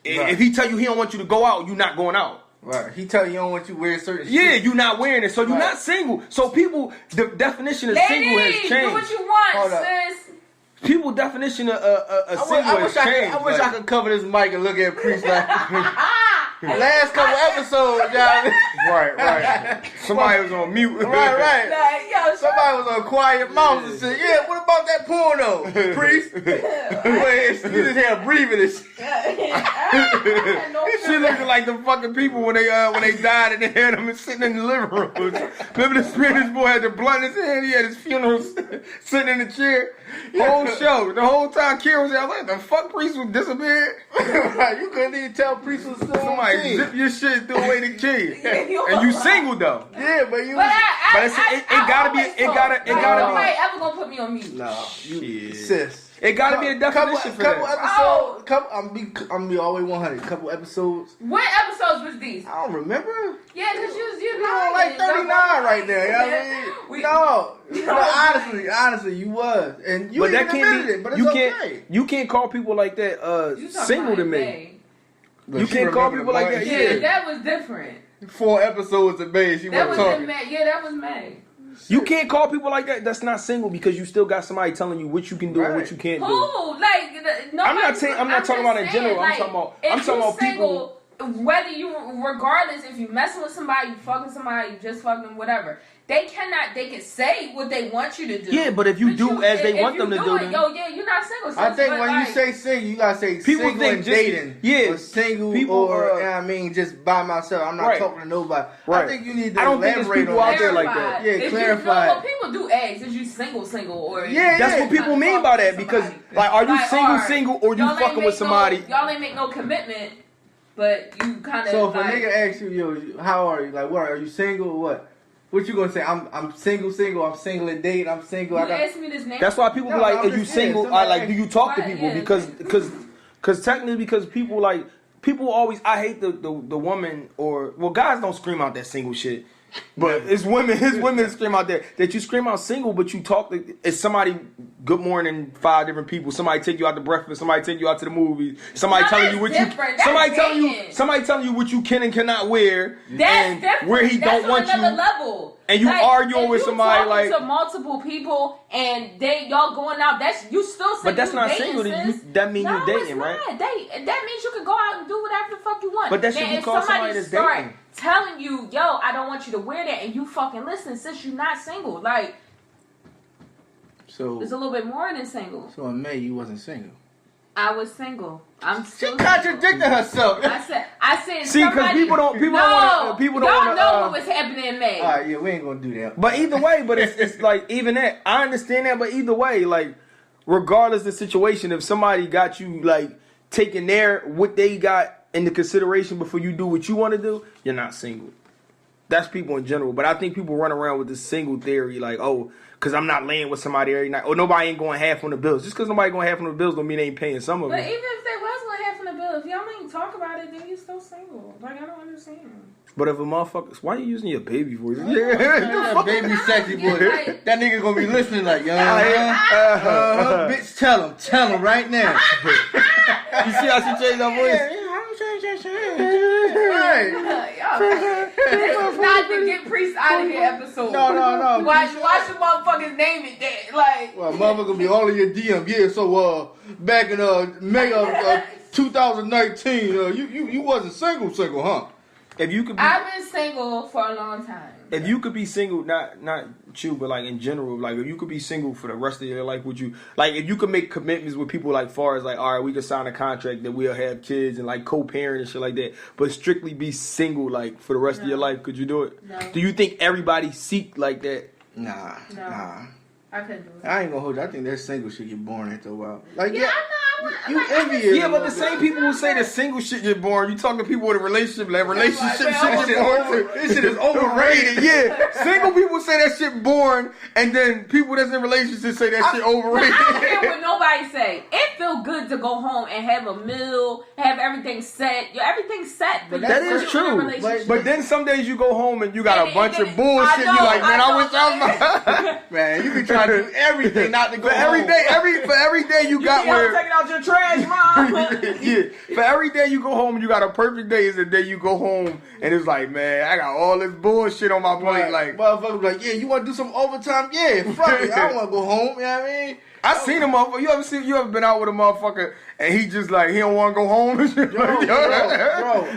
Right. If he tell you he don't want you to go out, you not going out. Right. He tell you don't want you to wear certain Yeah, shit. you not wearing it, so you're not single. So people, the definition of single has changed. Do what you want, Hold up. sis. People definition of single has changed. I wish I could cover this mic and look at Priest like last couple episodes, y'all. Right. Somebody was on mute. Right. Like, yo, Somebody was on quiet mouth and said, "Yeah, what about that porno, Priest?" You just had breathing and shit. She looking like the fucking people when they died and they had them sitting in the living room. Remember the Spanish boy had the blunt in his hand. He had his funeral sitting in the chair. Whole show, the whole time Kira was there. I was like, the fuck, Priest was disappeared. Right, you couldn't even tell Priest was still on Somebody team. zip your shit through away the key. And you single though. Yeah, but you. It gotta be. Nobody ever gonna put me on mute. No, Shit. sis. It gotta be a definition for that. I'm be always 100. Couple episodes. What episodes was these? I don't remember. Yeah, because you on like 39 right now. You know what I mean? No, honestly, you was, and you But that even can't admitted be. it. But it's okay. You can't call people like that single to me. Look, You she can't call remembered people like the that. month. Yeah, Yeah. that was different. 4 episodes of May, she That wasn't was in talking. May. Yeah, that was May. You can't call people like that. That's not single because you still got somebody telling you what you can do and what you can't do. Who? Like, I'm not talking about in general. I'm talking about people. Whether regardless if you messing with somebody, you fucking somebody, you just fucking whatever. They can say what they want you to do. Yeah, but if you do as they want them to do, then you're not single. I think when you say single, you gotta say people single think and just, dating. Yeah, or single people, or just by myself. I'm not talking to nobody. Right. I think you need to I don't think there's elaborate people on out there like that. Yeah, clarify. What people do eggs is you single or that's what people mean by that because like are you single or you fucking with somebody? Y'all ain't make no commitment, but you kind of. So if a nigga asks you, yo, how are you? Like, what are you single or what? What you gonna say? I'm single. I'm single and dating. I'm single. You asked me this name. That's why people be like, "Are you single?" Do you talk to people? Yeah. Because technically, because people always. I hate the woman or guys don't scream out that single shit, but it's women. It's women that scream out that you scream out single, but you talk to it's somebody. Good morning, 5 different people. Somebody take you out to breakfast. Somebody take you out to the movies. Somebody telling you what Somebody telling you what you can and cannot wear. That's different. Where he don't want you. Level. And you arguing with somebody like to multiple people and y'all going out. That's you still single. But that's not single. That means you're dating, right? That means you can go out and do whatever the fuck you want. But that should be called somebody that's dating. telling you, yo, I don't want you to wear that, and you fucking listen since you're not single. Like, so it's a little bit more than single. So in May, you wasn't single. I was single. I'm still. She contradicted herself. I said. See, because people don't y'all want to. know what was happening in May. All right, yeah, we ain't gonna do that. But either way, it's like even that. I understand that, but either way, like regardless of the situation, if somebody got you like taking what they got into consideration before you do what you want to do, you're not single. That's people in general. But I think people run around with this single theory, like, oh, because I'm not laying with somebody every night. Or nobody ain't going half on the bills. Just because nobody going half on the bills don't mean they ain't paying some of But it. even if they was going half on the bill, if y'all ain't talk about it, then you still single. Like, I don't understand. But if a motherfucker, why are you using your baby voice? Yeah, baby sexy boy. That nigga gonna be listening like, bitch, tell him right now. You see how she changed her voice? This is not the Get Priest Out of Here episode. No. Watch the motherfuckers name it that. Like, well, motherfucker be all in your DM. Yeah, so back in May of 2019, you wasn't single, huh? If you could be, I've been single for a long time. If you could be single, not you, but like in general, like if you could be single for the rest of your life, would you like if you could make commitments with people like far as like, all right, we could sign a contract that we'll have kids and like co-parent and shit like that, but strictly be single like for the rest of your life, could you do it? No. Do you think everybody seek like that? Nah. I couldn't do it. I ain't gonna hold you. I think that single shit get boring after a while. Like, Yeah, you envious. Yeah, but the same people who say that single shit get boring, you talking to people with a relationship, like relationship shit get boring. This shit is overrated. Yeah, single people say that shit boring, and then people that's in relationships say that shit overrated. I don't care what nobody say. It feel good to go home and have a meal, have everything set. Everything's set. But that is true. But then some days you go home and you got a bunch of bullshit. You like, man, I wish I was. Man, you can try to do everything not to go home. For every day you got where taking out your trash, mom. yeah. For every day you go home and you got a perfect day is the day you go home and it's like, man, I got all this bullshit on my plate. Right. Like, motherfuckers like, yeah, you want to do some overtime? Yeah, fuck it. I don't want to go home. You know what I mean? I seen a motherfucker. You ever been out with a motherfucker and he just like he don't want to go home and shit? Bro.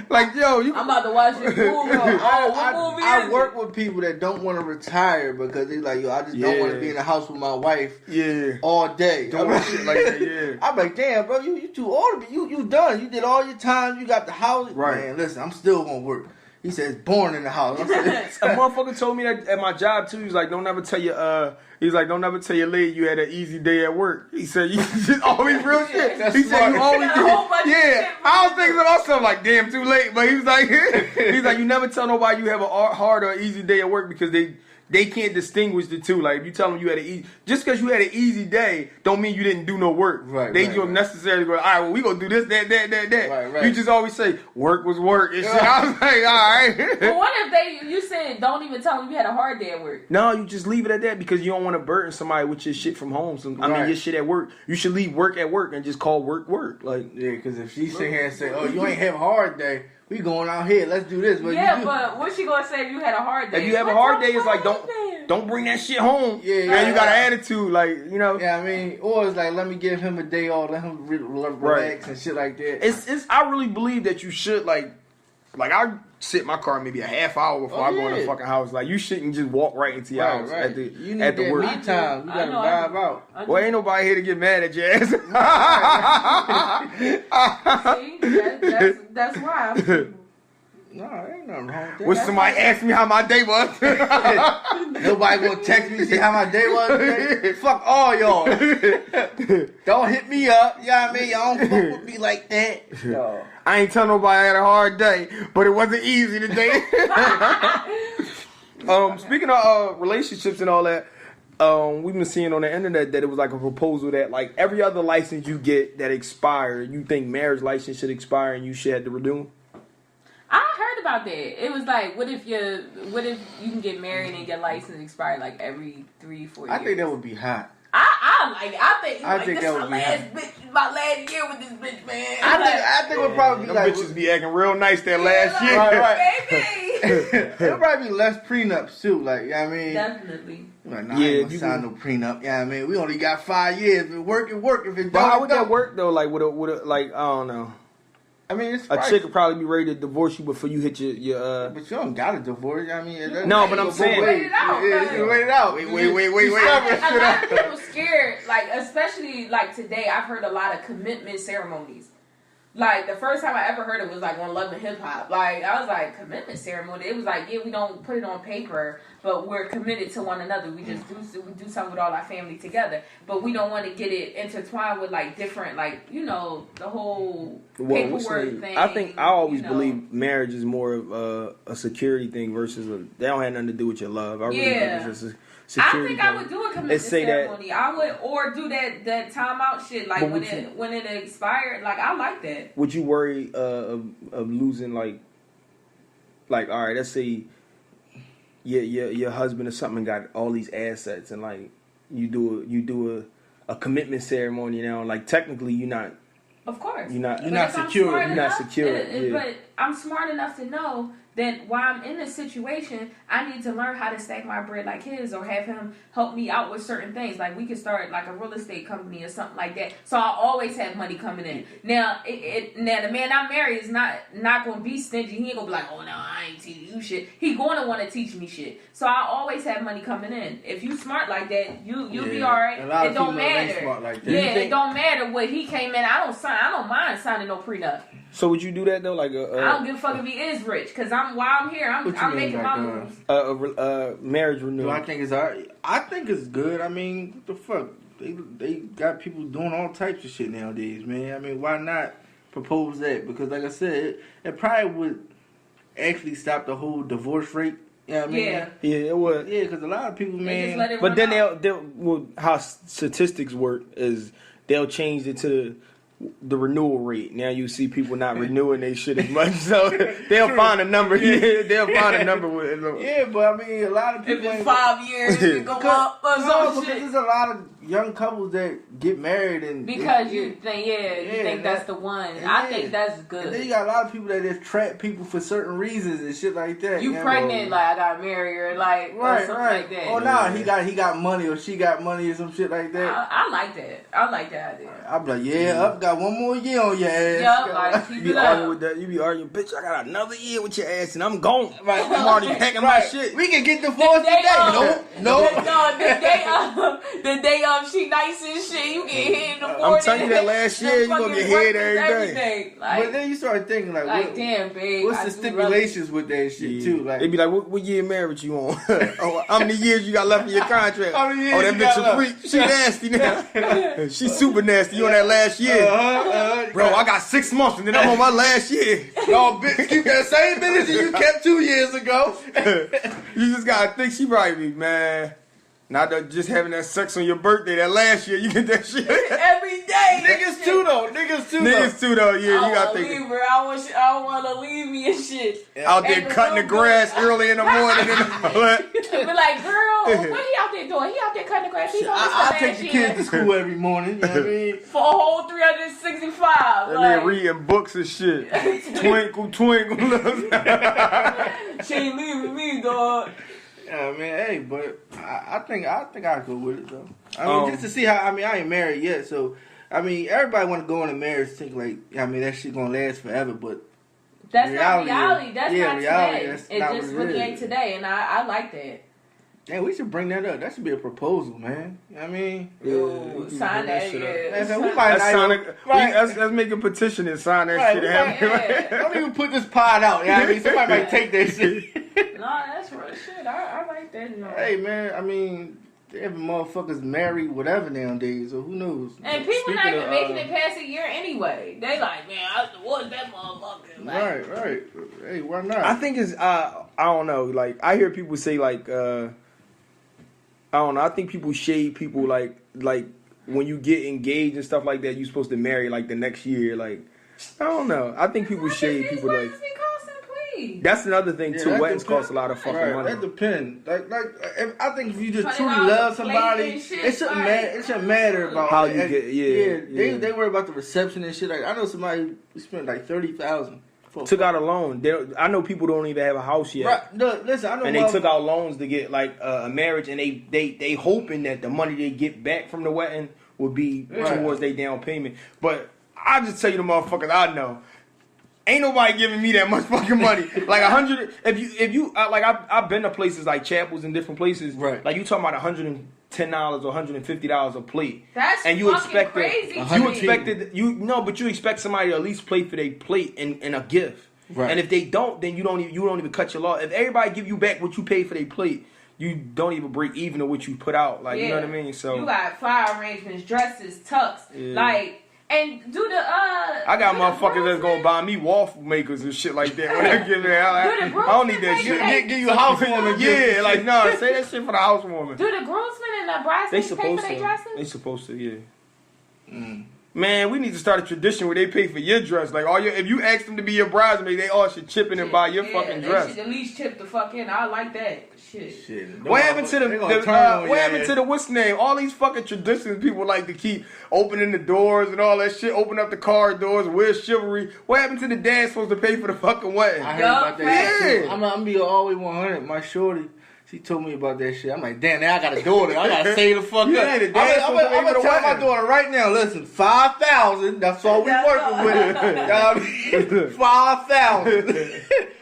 Like, yo, I'm about to watch this movie. What movie I work with people that don't want to retire because they like, yo, I just don't want to be in the house with my wife all day. Doing shit like that, yeah. I'm like, damn, bro, you too old to be. You done. You did all your time. You got the house. Right. Man, listen, I'm still going to work. He says, born in the house. A motherfucker told me that at my job too. He's like, don't ever tell your lady you had an easy day at work. He said, you just always real shit. He said, you always do. Yeah. I was thinking to myself like, damn, too late. But he was like, you never tell nobody you have a hard or easy day at work because they can't distinguish the two. Like, if you tell them you had just because you had an easy day, don't mean you didn't do no work. Right. They don't necessarily go, all right, well, we gonna do this, that. Right. You just always say, work was work and shit. I was like, all right. But what if you said, don't even tell them you had a hard day at work? No, you just leave it at that because you don't want to burden somebody with your shit from home. I mean, your shit at work. You should leave work at work and just call work. Like, yeah, because if she sit here and say, oh, you ain't have a hard day, we going out here, let's do this. But but what's she gonna say if you had a hard day? If you have a hard day, it's like don't bring that shit home. Yeah, man, you got an attitude, like, you know. Yeah, I mean, or it's like, let me give him a day off, let him relax and shit like that. It's. I really believe that you should like I sit in my car maybe a half hour before I go in the fucking house. Like, you shouldn't just walk right into your house at the you need at the that work. Me time. You gotta vibe out. Well, ain't nobody here to get mad at your ass. See, that's why. No, ain't nothing wrong with that. When somebody asked me how my day was. Nobody gonna text me and say how my day was today. Fuck all y'all. Don't hit me up. You know what I mean? Y'all don't fuck with me like that. No. I ain't telling nobody I had a hard day, but it wasn't easy today. Speaking of relationships and all that, we've been seeing on the internet that it was like a proposal that like every other license you get that expired, you think marriage license should expire and you should have to renew? I heard about that. It was like, what if you can get married and your license expire like every 3-4 years? I think that would be hot. I think that this would my be last hot. bitch, my last year with this bitch, man. I think it would probably be Them like bitches be acting real nice that last year. Right. Baby. It'll probably be less prenups too. Like, you know what I mean? Definitely. Like, nah, I ain't gonna sign no prenup. Yeah, I mean, we only got 5 years. If it work, it work. If it don't, But how would that work though? Like, would it like, I don't know. I mean, it's a chick could probably be ready to divorce you before you hit your But you don't got to divorce. I mean, no, but I'm saying wait it out. Wait it out. Wait. A lot of people scared, like especially like today. I've heard a lot of commitment ceremonies. Like the first time I ever heard it was like on Love and Hip Hop. Like I was like, commitment ceremony. It was like, yeah, we don't put it on paper, but we're committed to one another. We just do something with all our family together, but we don't want to get it intertwined with like different, like the whole paperwork thing. I always believe marriage is more of a security thing versus they don't have nothing to do with your love. I really think it's just I think I would do a commitment ceremony. I would, or do that timeout shit like when it expired. Like I like that. Would you worry of losing like all right? Let's say your husband or something got all these assets and like you do a commitment ceremony now. Like technically you're not. Of course. You're not secure. You're not secure. But I'm smart enough to know that while I'm in this situation, I need to learn how to stack my bread like his, or have him help me out with certain things. Like we could start like a real estate company or something like that. So I always have money coming in. Now, now the man I marry is not going to be stingy. He ain't going to be like, oh no, I ain't teaching you shit. He going to want to teach me shit. So I always have money coming in. If you smart like that, you'll be all right. It don't matter. Like that. It don't matter what he came in. I don't mind signing no prenup. So would you do that though? Like I don't give a fuck if he is rich, because while I'm here, I'm making my moves. Marriage renewal. I think it's alright. I think it's good. I mean, what the fuck? They got people doing all types of shit nowadays, man. I mean, why not propose that? Because like I said, it probably would actually stop the whole divorce rate. You know what I mean? Yeah, it would. Yeah, because a lot of people, man. But then they'll how statistics work is they'll change it to the renewal rate. Now you see people not renewing their shit as much, so they'll find a number. Yeah, they'll find a number with it. Yeah, but I mean, a lot of people. If it's 5 years, it go up or some shit. There's a lot of young couples that get married and because you think that's the one. I think that's good. And then you got a lot of people that just trap people for certain reasons and shit like that. You pregnant, like I gotta marry her, like or something like that. Oh no, he got money or she got money or some shit like that. I like that. I like that idea. I'm like, up, got one more year on your ass. Yup, like keep it up. With that. You be arguing, bitch. I got another year with your ass and I'm gone. Right, I'm already packing my shit. We can get divorced today. No. The day she nice and shit, you get hit in the morning. I'm telling you that last year you gonna get hit every day. Like, but then you start thinking like damn, babe. What's the stipulations with that shit too? Like they be like, what year marriage you on? How many years you got left in your contract? That bitch a freak. She nasty now. She super nasty. You on that last year? Bro, I got 6 months and then I'm on my last year. No, bitch, keep that same business you kept 2 years ago. You just gotta think she probably be, man. Not just having that sex on your birthday. That last year, you get that shit every day. Niggas too though. Yeah, you gotta think. I want to leave me and shit. Out there cutting the grass early in the morning and all that. Be like, girl, what he out there doing? He out there cutting the grass. I take the kids to school every morning. You know what I mean? For a whole 365. And they're reading books and shit. Twinkle, twinkle. She ain't leaving me, dog. Yeah, man. Hey, but I think I'll go with it though. I mean, just to see how. I mean, I ain't married yet, so I mean, everybody want to go into marriage think like, I mean, that shit gonna last forever, but that's not reality. That's not reality. Today. It just really ain't today, and I like that. Damn, we should bring that up. That should be a proposal, man. You know what I mean? Sign that shit. We might let's make a petition and sign that shit. Don't even put this pod out. You know what I mean? Somebody might take that shit. No, that's real shit. I like that. You know. Hey, man, I mean, every motherfucker's married, whatever nowadays, so who knows? And people not even making it past a year anyway. They like, man, I divorced that motherfucker. Like, right. Hey, why not? I think it's, I don't know. Like, I hear people say, like, I don't know. I think people shade people like when you get engaged and stuff like that, you're supposed to marry like the next year. Like, I don't know. I think people shade people like. That's another thing too. Weddings cost a lot of fucking money. That depends. Like, I think if you just truly love somebody, it shouldn't matter about how you get. Yeah. They worry about the reception and shit. Like, I know somebody spent like $30,000. Took out a loan. I know people don't even have a house yet. Right. No, listen, I know. And they took out loans to get like a marriage, and they hoping that the money they get back from the wedding will be towards their down payment. But I just tell you the motherfuckers I know, Ain't nobody giving me that much fucking money. Like 100. If you like, I've been to places like chapels and different places. Right. Like you talking about $110 or $150 a plate. That's and you fucking crazy. But you expect somebody to at least play for their plate and a gift. Right. And if they don't, then you don't even cut your law. If everybody give you back what you paid for their plate, you don't even break even to what you put out. Like, you know what I mean? So you got flower arrangements, dresses, tucks, like, and do the I got motherfuckers that's gonna buy me waffle makers and shit like that. When I get there, I don't need that shit. Give you a housewarming. Yeah, like no, say that shit for the housewarming. Do the groomsmen and the bridesmaids pay for their dresses? They supposed to, yeah. Man, we need to start a tradition where they pay for your dress. Like if you ask them to be your bridesmaid, they all should chip in and buy your fucking dress. They should at least chip the fuck in. I like that. Shit. What happened to the what's the name? All these fucking traditions people like to keep opening the doors and all that shit. Open up the car doors. Where's chivalry? What happened to the dad supposed to pay for the fucking wedding? I heard about that shit. I'm gonna be always 100. My shorty. She told me about that shit. I'm like, damn, now I got a daughter. I gotta say the fuck up. I'm gonna tell my daughter right now. Listen, 5,000. That's all we working with. 5,000.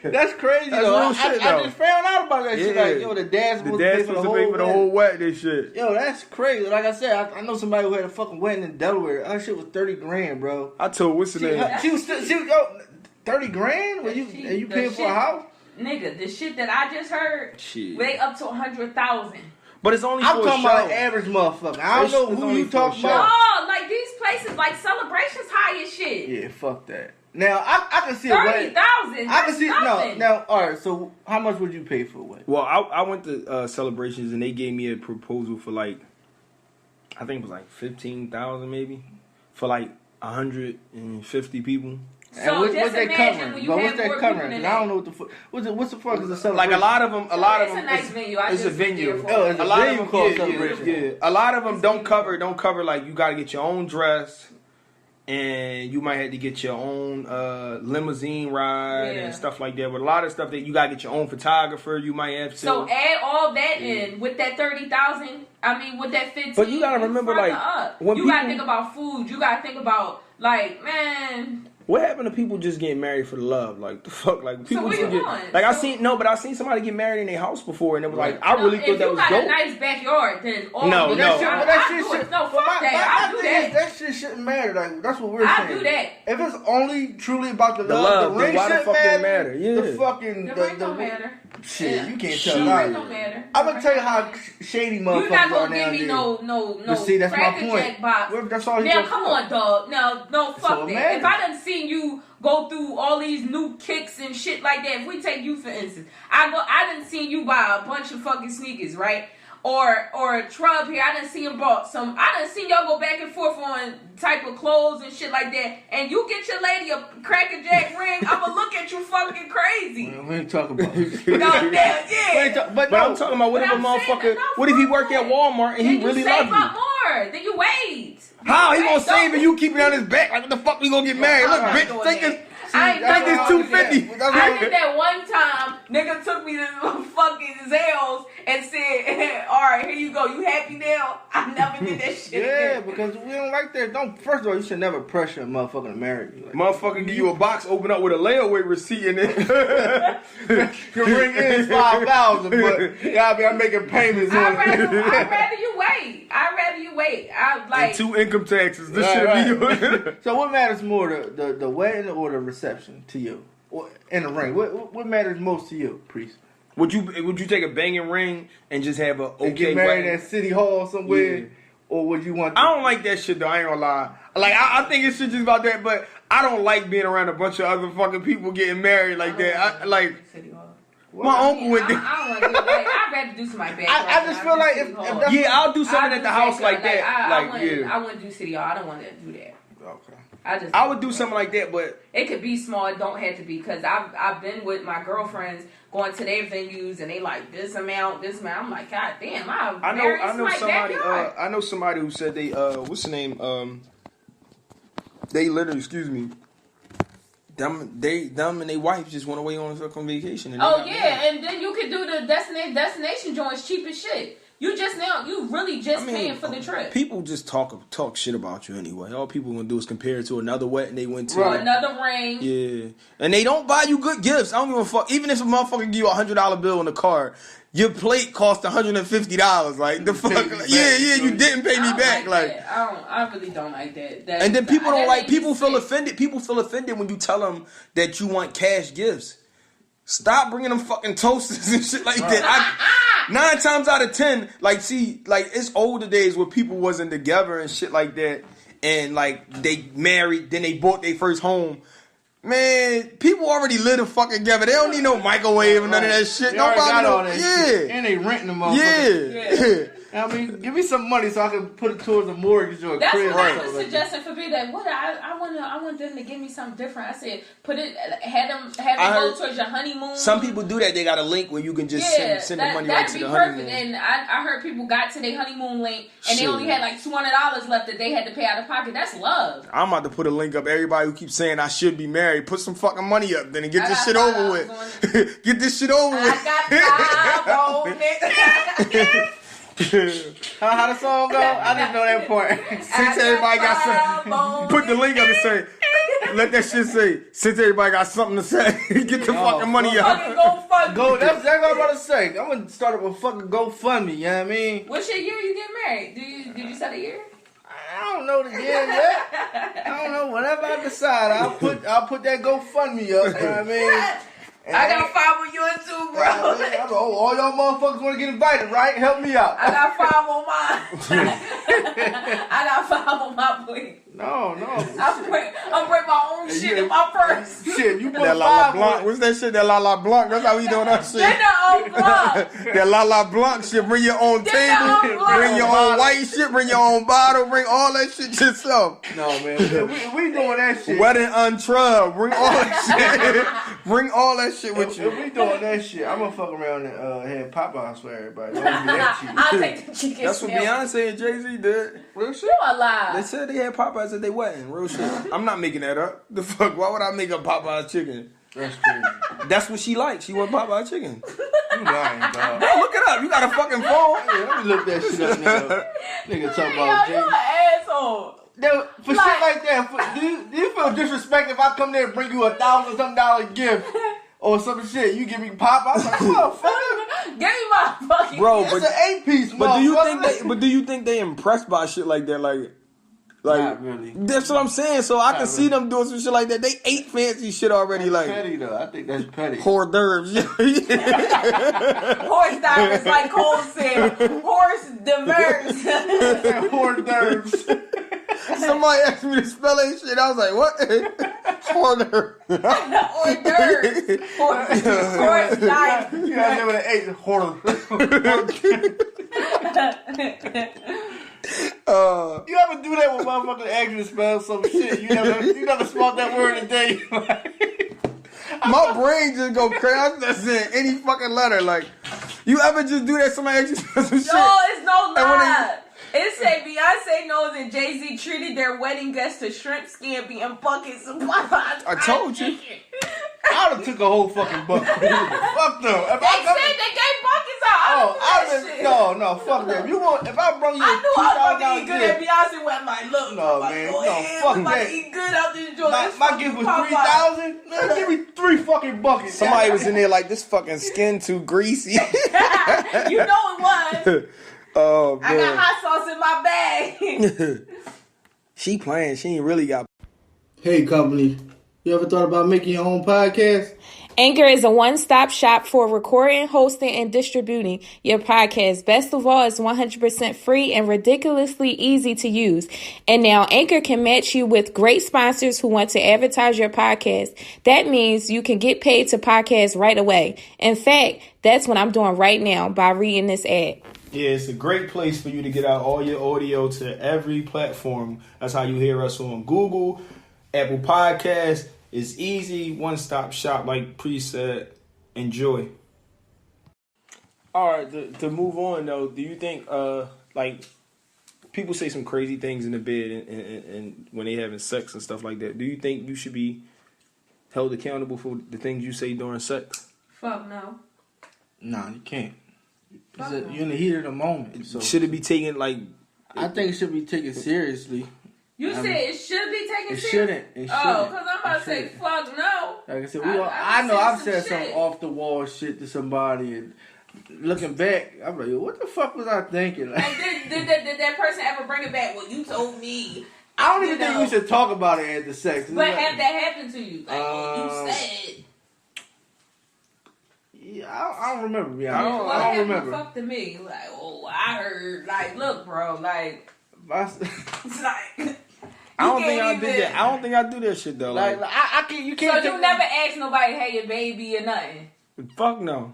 That's crazy. That's though. I just found out about that shit. Like, yo, the dad's supposed to pay for the whole wedding. This shit. Yo, that's crazy. Like I said, I know somebody who had a fucking wedding in Delaware. Her shit was $30,000, bro. I told what's the name? She was 30 grand. When you paying for a house? Nigga, the shit that I just heard, they up to 100,000. But it's only I'm for talking a show. about an average motherfucker. I don't know who you talking about. Oh, like these places, like celebrations high as shit. Yeah, fuck that. Now I can see 30,000. I can see nothing. Now, all right. So how much would you pay for a wedding? Well, I went to celebrations and they gave me a proposal for like, I think it was like 15,000 maybe for like 150 people. So what's just that imagine covering? when you But have what's that more covering? people than I don't that. know what the fuck. What's the fuck is a celebration? Like a lot of them, It's a nice venue. It's a venue. Oh, it's a a lot venue of them called yeah, celebration. Yeah. A lot of them don't cover like you got to get your own dress, and you might have to get your own limousine ride and stuff like that. But a lot of stuff that you got to get your own photographer. You might have to. So add all that in with that 30,000. I mean, with that 15. But you got to remember, like when you got to think about food. You got to think about like, man. What happened to people just getting married for the love? Like the fuck, like people so just get. Like I seen somebody get married in their house before, and it was like I really thought that was dope. If you got a nice backyard, then fuck that. I do that. That shit shouldn't matter. Like that's what we're saying. I do that. If it's only truly about the love, the ring why the shouldn't fuck matter. matter? Yeah. The fucking the ring don't matter. Shit, you can't tell The me. ring don't matter. I'm gonna tell you how shady motherfuckers You're not are gonna give me no. But see, that's my point. Jack box. That's all Now come on, dog. No, fuck So that. imagine. If I done seen you go through all these new kicks and shit like that, if we take you for instance, I done seen you buy a bunch of fucking sneakers, right? Or a Trub here, I done see him bought some. I done seen y'all go back and forth on type of clothes and shit like that. And you get your lady a Cracker Jack ring, I'ma look at you fucking crazy. We ain't talking about it. But I'm talking about what if a motherfucker? What if he work at Walmart and he really love you? Save up more. Then you wait. How he gonna save and you keep it on his back? Like what the fuck we gonna get married? Look, bitch, take this. I think it's 250. I did that one time. Nigga took me to fucking Zales and said, "All right, here you go. You happy now?" I never did that shit. Yeah, because we don't like that. First of all, you should never pressure a motherfucker to marry you. Like, motherfucker give you a box, open up with a layaway receipt in it. Your ring is 5,000, but I'm making payments on it. I'd rather you wait. I like and 2 income taxes. This should be. So what matters more, the wedding or the reception to you? Or in the ring? What matters most to you, priest? Would you take a banging ring and just have a okay get married wedding? at City Hall somewhere? Yeah. Or would you want? I don't like that shit though. I ain't gonna lie. Like I think it's just about that, but I don't like being around a bunch of other fucking people getting married like that. My uncle went there. I don't want to do that. I'd rather do something like that. I just feel like if that's I'll do something at the house like that. I wouldn't do City Hall. I don't want to do that. Okay. I would do something like that, but it could be small. It don't have to be because I've been with my girlfriends going to their venues and they like this amount. I'm like, God damn, I know somebody. I know somebody who said they what's the name? They literally, excuse me. Them and their wife just went away on a fucking vacation. And and then you could do the destination joints cheap as shit. You really just paying for the trip. People just talk shit about you anyway. All people gonna do is compare it to another wedding they went to. Or another ring. Yeah. And they don't buy you good gifts. I don't give a fuck. Even if a motherfucker give you $100 bill in the card, your plate cost $150. Like, the fuck? You didn't pay me back. Like, I really don't like that. And then people don't like, people feel offended. People feel offended when you tell them that you want cash gifts. Stop bringing them fucking toasters and shit like that. 9 times out of 10, like, see, like, it's older days where people wasn't together and shit like that. And, like, they married, then they bought their first home. Man, people already live the fucking together. They don't need no microwave or none of that shit. Nobody got all that shit. And they renting them motherfuckers. Yeah. I mean, give me some money so I can put it towards a mortgage or a That's crib. That's what I was suggesting for me. That I want them to give me something different. I said, have them go towards your honeymoon. Some people do that. They got a link where you can just send the money right to the honeymoon. And I heard people got to their honeymoon link and they only had like $200 left that they had to pay out of pocket. That's love. I'm about to put a link up. Everybody who keeps saying I should be married, put some fucking money up then and get this shit over with. Get this shit over with. I got 5 on it. How the song go? I didn't know that part. Since everybody got something, put the link up and say, let that shit say, since everybody got something to say, get the fucking money up. That's exactly what I'm about to say. I'm gonna start up a fucking GoFundMe. You know what I mean? What's your year you get married? Did you set a year? I don't know the year yet. I don't know. Whenever I decide, I'll put that GoFundMe up. You know what I mean? I got 5 on yours too, bro. All y'all motherfuckers want to get invited, right? Help me out. I got 5 on mine. I got 5 on my plate. No. I'm bring my own shit in my purse. Shit, you put that 5 Blanc. What's that shit? That La La Blanc. That's how we doing that shit. Get the own Blanc. That La La Blanc shit. Bring your own table. Bring your own white shit. Bring your own bottle. Bring all that shit yourself. No, man. We doing that shit. Wedding untrub. Bring all that shit. Bring all that shit with you. If we doing that shit, I'm gonna fuck around and have Popeyes for everybody. Don't be that cheap. I'll take the chicken. That's what Beyonce and Jay-Z did. Real shit. You a lie. They said they had Popeyes at their wedding. Real shit. I'm not making that up. The fuck? Why would I make up Popeyes chicken? That's crazy. That's what she liked. She want Popeyes chicken. You lying, dog. No, look it up. You got a fucking phone. Yeah, let me look that shit up now. Nigga talk about Jay. You an asshole. For shit like that, do you feel disrespected if I come there and bring you $1,000 gift or some shit? You give me Popeyes? Like, motherfucker. Give me my fucking. Bro, it's an 8-piece. But do you think they impressed by shit like that? Like not really. That's what I'm saying. So I can see them doing some shit like that. They ate fancy shit already. That's like petty though. I think that's petty. Hors d'oeuvres. Horse divers, like Cole said. Horse divers. Hors d'oeuvres. Somebody asked me to spell that shit. I was like, what? Hors d'oeuvres. Hors d'oeuvres. Horse divers. You guys never ate hors you ever do that with motherfucking ask spell some shit? You never smelled that word a day. My brain just go crazy. I'm just saying any fucking letter. Like, you ever just do that? Somebody actually spell some shit? No, it's no lie. It say Beyonce knows that Jay-Z treated their wedding guests to shrimp scampi and buckets of Popeyes. I told you. I would've took a whole fucking bucket. Fuck them. They said they gave buckets out. No, fuck them. If I brought you I knew I was $2,000 gonna eat good at Beyonce went like, look, no, man, fuck I'm about that. to eat good out this joint. My gift was $3,000. Man, give me 3 fucking buckets. Somebody was in there like, this fucking skin too greasy. You know it was. Oh, man. I got hot sauce in my bag. She playing. She ain't really got. Hey, company. You ever thought about making your own podcast? Anchor is a one-stop shop for recording, hosting, and distributing your podcast. Best of all, it's 100% free and ridiculously easy to use. And now Anchor can match you with great sponsors who want to advertise your podcast. That means you can get paid to podcast right away. In fact, that's what I'm doing right now by reading this ad. Yeah, it's a great place for you to get out all your audio to every platform. That's how you hear us on Google, Apple Podcasts. It's easy, one-stop shop, like Pre said. Enjoy. All right, to move on, though, do you think, like, people say some crazy things in the bed and when they having sex and stuff like that. Do you think you should be held accountable for the things you say during sex? Fuck no. Nah, you can't. You're in the heat of the moment. So should it be taken like? I think it should be taken seriously. You said it should be taken seriously? Shouldn't. It shouldn't. Oh, because I'm about to say, fuck no. Like I said, I know I've said some off the wall shit to somebody, and looking back, I'm like, what the fuck was I thinking? Like, and did that person ever bring it back? Well, you told me. I don't even think we should talk about it after sex. But have that happened to you? Like, you said. Yeah, I don't remember. I don't remember. Fuck to me, like, oh, I heard. Like, look, bro, like, it's like. I don't think I did that. I don't think I do that shit though. Like I can't. You can't. So you never ask nobody, hey, your baby or nothing. Fuck no.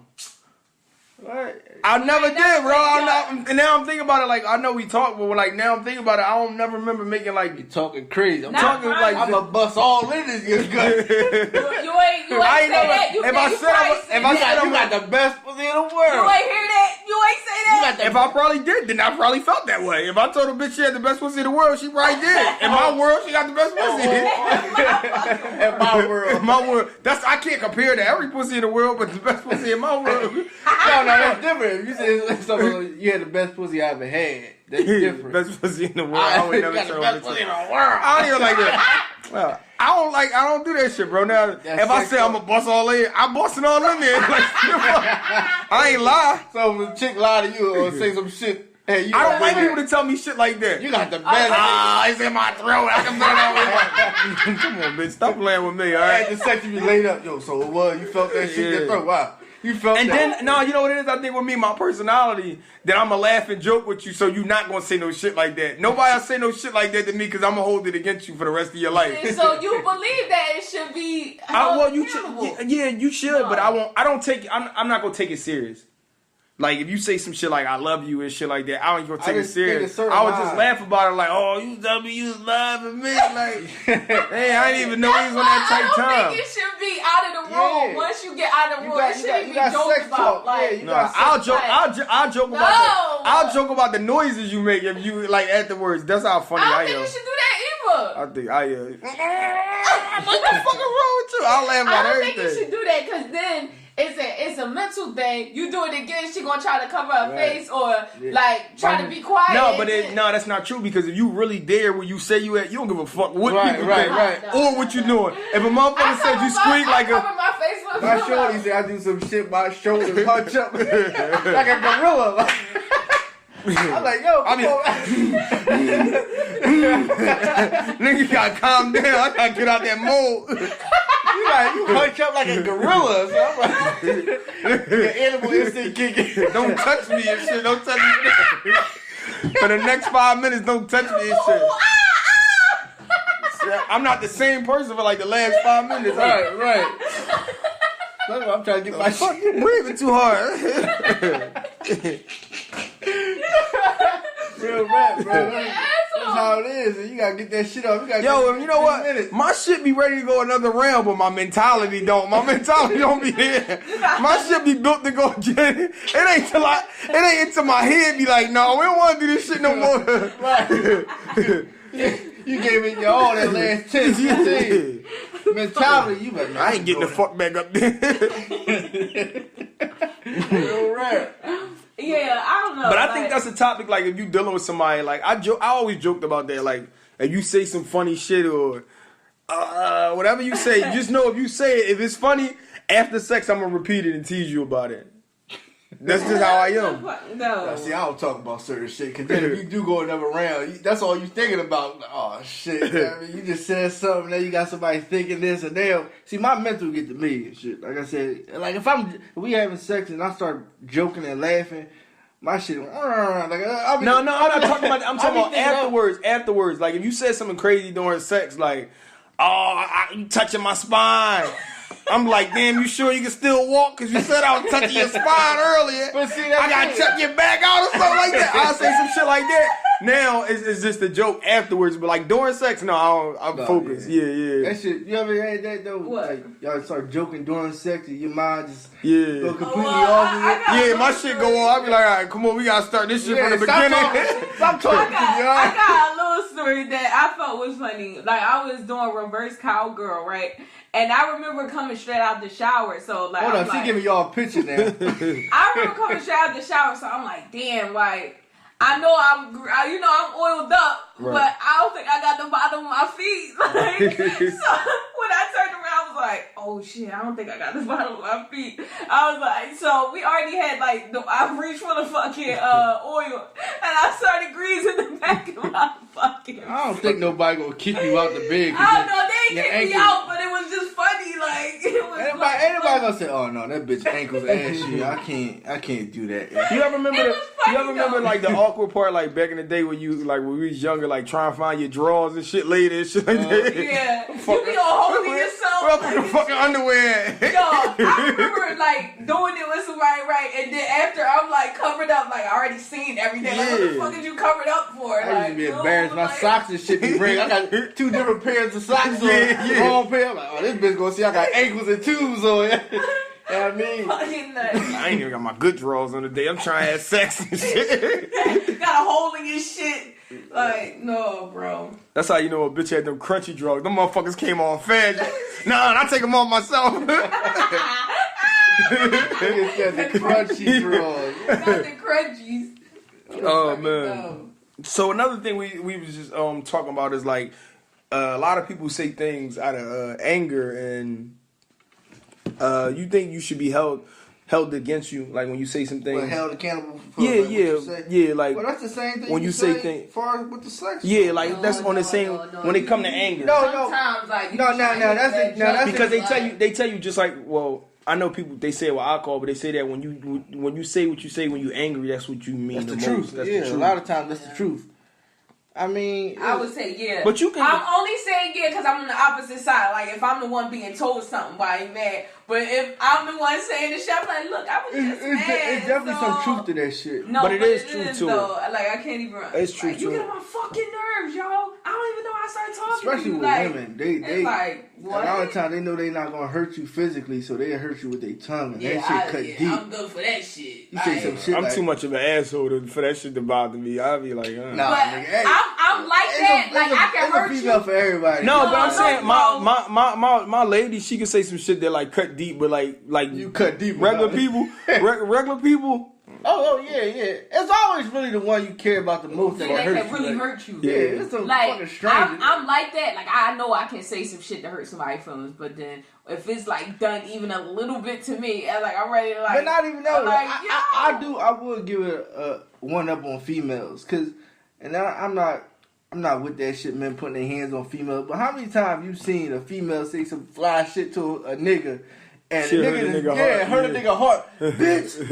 What? I never did, bro. And now I'm thinking about it. Like I know we talked, but like now I'm thinking about it. I don't never remember making like you talking crazy. I'm not talking like I'm gonna bust all in this. You ain't say that. You got the best pussy in the world. You ain't hear that. You ain't say that. If I probably did, then I probably felt that way. If I told a bitch she had the best pussy in the world, she probably did. In my world, she got the best pussy. In my world. In my world. I can't compare to every pussy in the world, but the best pussy in my world. No, that's different. If you say you had the best pussy I ever had, that's different. Best pussy in the world. I would never show the best pussy in the world. I don't even like that. Well, I don't do that shit, bro. Now, if I say I'm gonna bust all in, I'm busting all in there. Like, I ain't lie. So if a chick lie to you or say some shit, hey, I don't like people to tell me shit like that. You got the best. It's in my throat. I can feel it. Come on, bitch. Stop playing with me, all right? The sex you be laid up, yo. So what? You felt that shit in your throat? Wow. You felt and that. then, no, you know what it is? I think with me, my personality, that I'm going to laugh and joke with you, so you're not going to say no shit like that. Nobody will say no shit like that to me, because I'm going to hold it against you for the rest of your life. So you believe that it should be you should, but I won't. I don't take it. I'm not going to take it serious. Like, if you say some shit like, I love you and shit like that, I ain't gonna take it serious. I would just laugh about it like, oh, you tell me you was loving me. Like, hey, I didn't even know he was on that tight time. I don't think it should be out of the room. Yeah. Once you get out of the room, it shouldn't be joked about. Like, I'll joke about that. I'll joke about the noises you make if you, like, afterwards. That's how funny I am. I don't think you should do that either. I think what the fuck is wrong with you? I'll laugh about everything. I don't think you should do that, because then it's a mental thing. You do it again, she gonna try to cover her face or like try to be quiet. No, but that's not true, because if you really there where you say you at, you don't give a fuck what people think or what you doing. If a motherfucker says you squeak like a my face with my shorty said I do some shit, my shoulders hunch up like a gorilla. I'm like, yo, come on. Nigga, you gotta calm down. I gotta get out that mold. You hunch up like a gorilla. So I'm like, the animal instinct kicking. Don't touch me and shit. Don't touch me. For the next 5 minutes, don't touch me and shit. I'm not the same person for like the last 5 minutes. Right. That's what I'm trying to get my shit. You're breathing too hard. Real rap, bro. That's how it is. And you gotta get that shit off. You know what? Minutes. My shit be ready to go another round, but my mentality don't. My mentality don't be there. My shit be built to go again. It ain't until my head be like, no, we don't want to do this shit no more. Right. You gave it your all that last 10, 15. Mentality, you better. I ain't getting the fuck back up there. Real rap. Yeah, I don't know. But I think that's a topic, like, if you dealing with somebody, like, I always joked about that, like, if you say some funny shit or whatever you say, just know if you say it, if it's funny, after sex, I'm going to repeat it and tease you about it. That's just how I am. No. See, I don't talk about certain shit, because then if you do go another round, that's all you thinking about. Like, oh, shit. I mean, you just said something, now you got somebody thinking this, and they'll... See, my mental get to me and shit. Like I said, like, if we having sex and I start joking and laughing, my shit... Like, I'm not talking about... I'm talking about afterwards. Afterwards. Like, if you said something crazy during sex, like, you touching my spine... I'm like, damn, you sure you can still walk? Because you said I was touching your spine earlier. But see, I got to check your back out or something like that. I'll say some shit like that. Now, it's just a joke afterwards. But like during sex, no, I'm focused. Yeah. That shit, you ever had that though? What? Like, y'all start joking during sex and your mind just go completely off of it? My shit go on. I be like, all right, come on, we got to start this shit from the beginning. Stop talking to me, all right? I got a little story that I felt was funny. Like, I was doing reverse cowgirl, right? And I remember coming straight out the shower, so like... Hold on, she giving y'all a picture now. I remember coming straight out the shower, so I'm like, damn, like, I know I'm oiled up, but I don't think I got the bottom of my feet. Like, so when I turned around, I was like, oh shit, I don't think I got the bottom of my feet. I was like, so we already had like, I reached for the fucking oil, and I started greasing the back of my fucking. I don't think nobody gonna kick you out the bed. I don't know, they didn't kick me out, but it was just funny. Like, it was. Anybody gonna say, oh no, that bitch ankles ashy. I can't do that. You ever remember like the awkward part, like back in the day when we was younger, like trying to find your drawers and shit later and shit like that. Yeah, you be all holding yourself. Where I put the fucking underwear? Yo, I remember like doing it with somebody, right? And then after I'm like covered up, like I already seen everything. Like, what the fuck did you covered up for? I used to be embarrassed. My socks and shit be ring. I got 2 different pairs of socks on. Wrong pair. I'm like, oh, this bitch gonna see I got ankles and tubes on. You know what I mean? Fucking nuts. I ain't even got my good drawers on the day. I'm trying to have sex and shit. Got a hole in your shit. Like, no, bro. That's how you know a bitch had them crunchy drawers. Them motherfuckers came on fast. Nah, I take them off myself. The crunchy drawers. Not the crunchies. Oh, man. So another thing we was just talking about is like a lot of people say things out of anger, and you think you should be held against you, like when you say some things. Well, held accountable for yeah, what you say. Yeah, like well, that's the same thing when you say things. As far as with the sex. Yeah, like that's on the same when it come to anger. Sometimes, like that's because they tell you just like, well, I know people they say it with alcohol, but they say that when you say what you say when you're angry, that's what you mean. That's the truth. That's the truth. A lot of times that's the truth. I mean, I would say yeah. But you can. I'm only saying yeah because I'm on the opposite side. Like if I'm the one being told something, why I'm mad. But if I'm the one saying the shit, I'm like, look, I was just mad. It's definitely some truth to that shit. No, but it is true too. Though. Like I can't even. It's true like, too. You get on my fucking nerves, y'all. I don't even know how I started talking. Especially to you. with like, women, they like what? a lot of times they know they're not gonna hurt you physically, so they hurt you with their tongue, and that shit cut deep. I'm good for that shit. You say some shit. I'm too much of an asshole for that shit to bother me. I'll be like, nah, but nigga, hey, I'm like that. Like I can hurt you. Female for everybody. No, but I'm saying my lady, she can say some shit that like cut deep, but like you cut deep. Regular people, regular people. Oh yeah. It's always really the one you care about the most that can hurt you. really hurt you. Yeah, it's some like, fucking stranger. I'm like that. Like I know I can say some shit to hurt somebody's feelings, but then if it's like done even a little bit to me, like I'm ready to like. But not even that. Like, I would give it a one up on females, and I'm not with that shit, men putting their hands on females. But how many times you seen a female say some fly shit to a nigga? And the nigga hurt a nigga heart. Bitch, you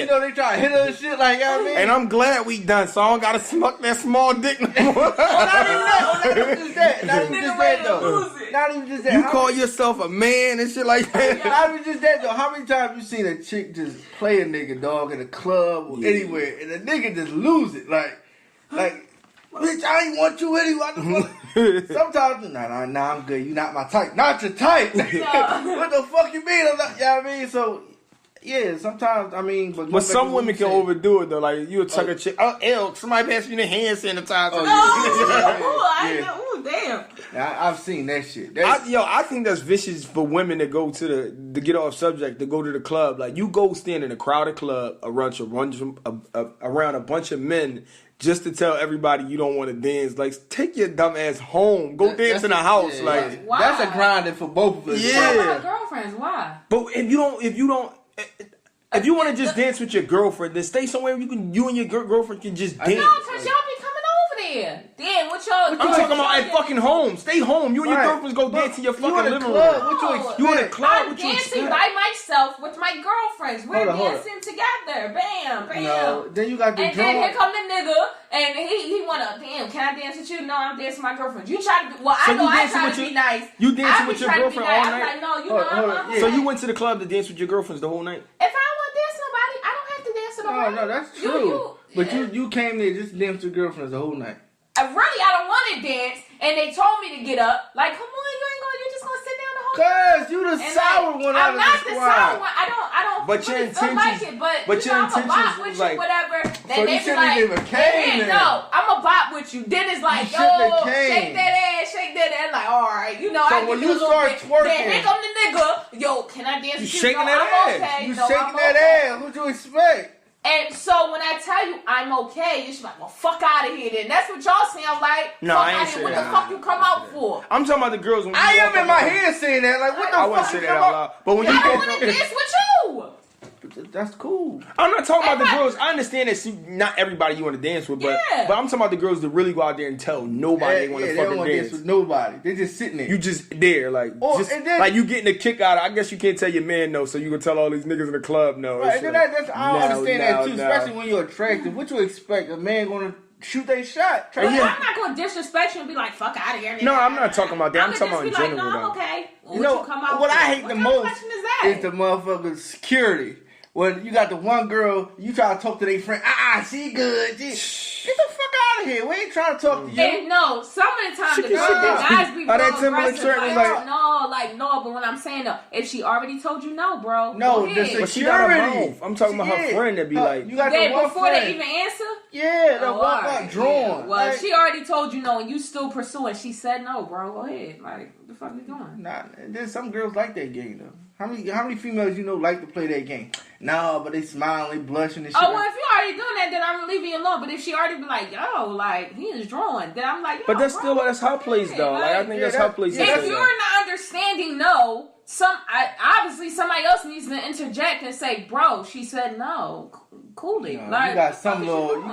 know they try to hit her and shit like, you know what I mean? And I'm glad we done, so I don't gotta smuck that small dick no more. Not even just that though. Not even just that. You call yourself a man and shit like that. Not even just that though. How many times you seen a chick just play a nigga dog in a club or anywhere, and a nigga just lose it like. Bitch, I ain't want you anyway. Sometimes, nah, I'm good. You not my type. Not your type. What the fuck you mean? I'm not, you know what I mean? So, yeah, sometimes, I mean. But some women can overdo it, though. Like, you'll tuck a chick. Oh, ew, somebody pass me the hand sanitizer. Oh, damn. I've seen that shit. I think that's vicious for women to go to get off subject, to go to the club. Like, you go stand in a crowded club around a bunch of men just to tell everybody you don't want to dance. Like, take your dumb ass home. Go dance in the house. Yeah, like, why? That's a grinding for both of us. Yeah. Why my girlfriends? Why? But if you want to just dance with your girlfriend, then stay somewhere you and your girlfriend can just dance. No, because y'all be coming over there. Damn, what y'all? I'm talking about at fucking home. Stay home. You and your girlfriends go dance in your fucking living room. You in a club? I'm dancing by myself with my girlfriends. We're dancing together. Bam, bam. No, then you got the drum. And then here come the nigga, and he wanna, damn, can I dance with you? No, I'm dancing with my girlfriend. You try to, well, so I know I try to be nice. You dancing with your girlfriend all night? I'm like, no, you know I'm So you went to the club to dance with your girlfriends the whole night? If I want to dance with nobody, I don't have to dance with nobody. No, that's true. But you came there just to dance with your girlfriends the whole night. Really, I don't want to dance, and they told me to get up. Like, come on, you're just gonna sit down the whole time. Cause you the sour one out of the squad. I'm not the sour one. I don't. But your intentions, like it. But your intentions was like, whatever. Then so they you be like, even came no, I'm a bop with you. Then it's like, yo, shake that ass, shake They're like, all right, you know, So I when give you a little start bit. twerking, then here come the nigga. Yo, can I dance with you? shaking No, that I'm ass. okay. You No, shaking I'm that okay. ass. What you expect? And so when I tell you I'm okay, you're like, well, fuck out of here then. That's what y'all sound like. No, fuck I ain't out of say here. What that. the fuck you come out for? I'm talking about the girls when you I walk am in my up- head saying that. Like, what the I fuck? wouldn't say you that come out up- loud. But when I you don't walk want up, to dance with you. That's cool. I'm not talking about the Everybody- girls. I understand that not everybody you want to dance with, but Yeah. I'm talking about the girls that really go out there and tell nobody they want to they fucking don't want dance. this with nobody. They just sitting there. You just there, like, And then, like you getting a kick out of. I guess you can't tell your man no, so you can tell all these niggas in the club no. right, It's then like, that's, I don't understand that too, especially when you're attractive. What you expect? A man gonna shoot their shot? Well, I'm not going to disrespect you and be like, fuck out of here. No, I'm not talking about that. I'm talking about in just be general. like, no, I'm though. okay. You know, what I hate the most is the motherfucking security. When you got the one girl, you try to talk to their friend, she good. Get the fuck out of here. We ain't trying to talk to you. And no, some of the time the guys be real that Timberlake aggressive. shirt was Like, no, but what I'm saying though, if she already told you no, bro, No, go the ahead. But she got a security. mouth. I'm talking about her friend that be like, you got Then the one before friend. they even answer? Yeah, the Oh, one alright, got drawn. yeah. Well, Like, she already told you no and you still pursuing. She said no, bro. Go ahead. Like, what the fuck you doing? Nah, there's some girls like that game though. How many females you know like to play that game? No, but they smiling, they blushing and shit. Oh, well, if you already doing that, then I'm leaving you alone. But if she already be like, yo, like, he is drawing, then I'm like, yo, but that's bro, still that's her place though. Like I think that's her place. to say If you're that. not understanding no, obviously somebody else needs to interject and say, bro, she said no. Cool it. No, Like, you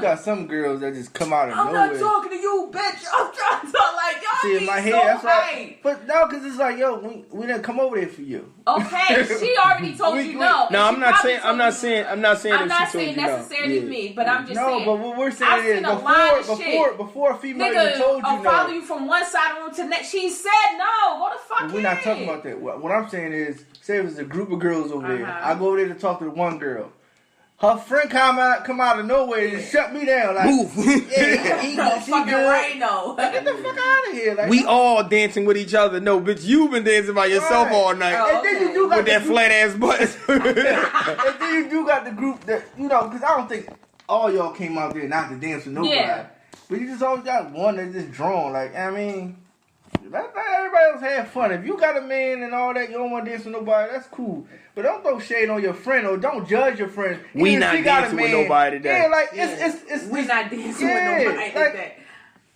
got some girls that just come out of I'm nowhere. not talking to you, bitch. I'm trying to talk like y'all. See, in my head, that's right. But no, because it's like, yo, we didn't come over there for you. Okay, she already told you no. No, and I'm not she saying. I'm not saying. I'm not saying. I'm that not she told saying you no. necessarily Yeah. me, but I'm just No, saying. but what we're I've saying is seen a lot of before a female Nigga, even told you I'll no. follow you from one side of the room to the next. She said no. Go the fuck in. We're not talking about that. What I'm saying is, say it was a group of girls over there. I go over there to talk to the one girl. Her friend come out of nowhere and shut me down. Like, Move. Yeah, She fucking right no. Get the fuck out of here. Like, We all dancing with each other. No, bitch, you been dancing by yourself Right. all night. Oh, And then you do got With that flat ass butt. And then you do got the group that, you know, because I don't think all y'all came out there not to dance with nobody. Yeah. But you just always got one that's just drawn. Like, I mean, let everybody else have fun. If you got a man and all that, you don't want to dance with nobody, that's cool. But don't throw shade on your friend or don't judge your friend. We Even if not she got a dancing with man, nobody today. Yeah, like, it's We're not dancing with nobody today.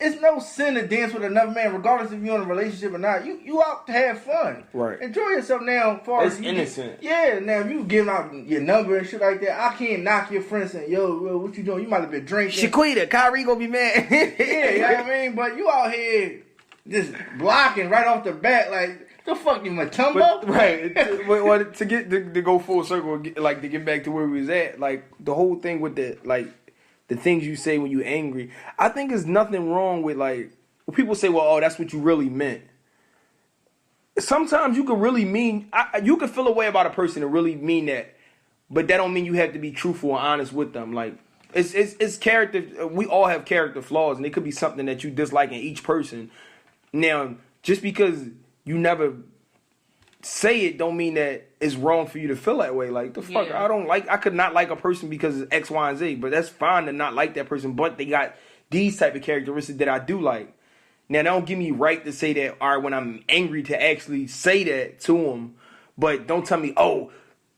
It's no sin to dance with another man, regardless if you're in a relationship or not. You out to have fun. Right. Enjoy yourself now. As far It's as you innocent. now if you giving out your number and shit like that, I can't knock your friend saying, yo, what you doing? You might have been drinking. Shaquita, Kyrie gonna be mad. Yeah, you know what I mean? But you out here just blocking right off the bat, like, the fuck you Matumbo? Right. To get to go full circle, like to get back to where we was at, like the whole thing with the things you say when you angry. I think there's nothing wrong with like when people say, well, oh, that's what you really meant. Sometimes you could really mean you could feel a way about a person and really mean that, but that don't mean you have to be truthful and honest with them. Like it's character. We all have character flaws, and it could be something that you dislike in each person. Now, just because you never say it don't mean that it's wrong for you to feel that way. Like, the fuck, Yeah. I could not like a person because it's X, Y, and Z, but that's fine to not like that person, but they got these type of characteristics that I do like. Now, that don't give me right to say that, all right, when I'm angry to actually say that to them, but don't tell me, oh,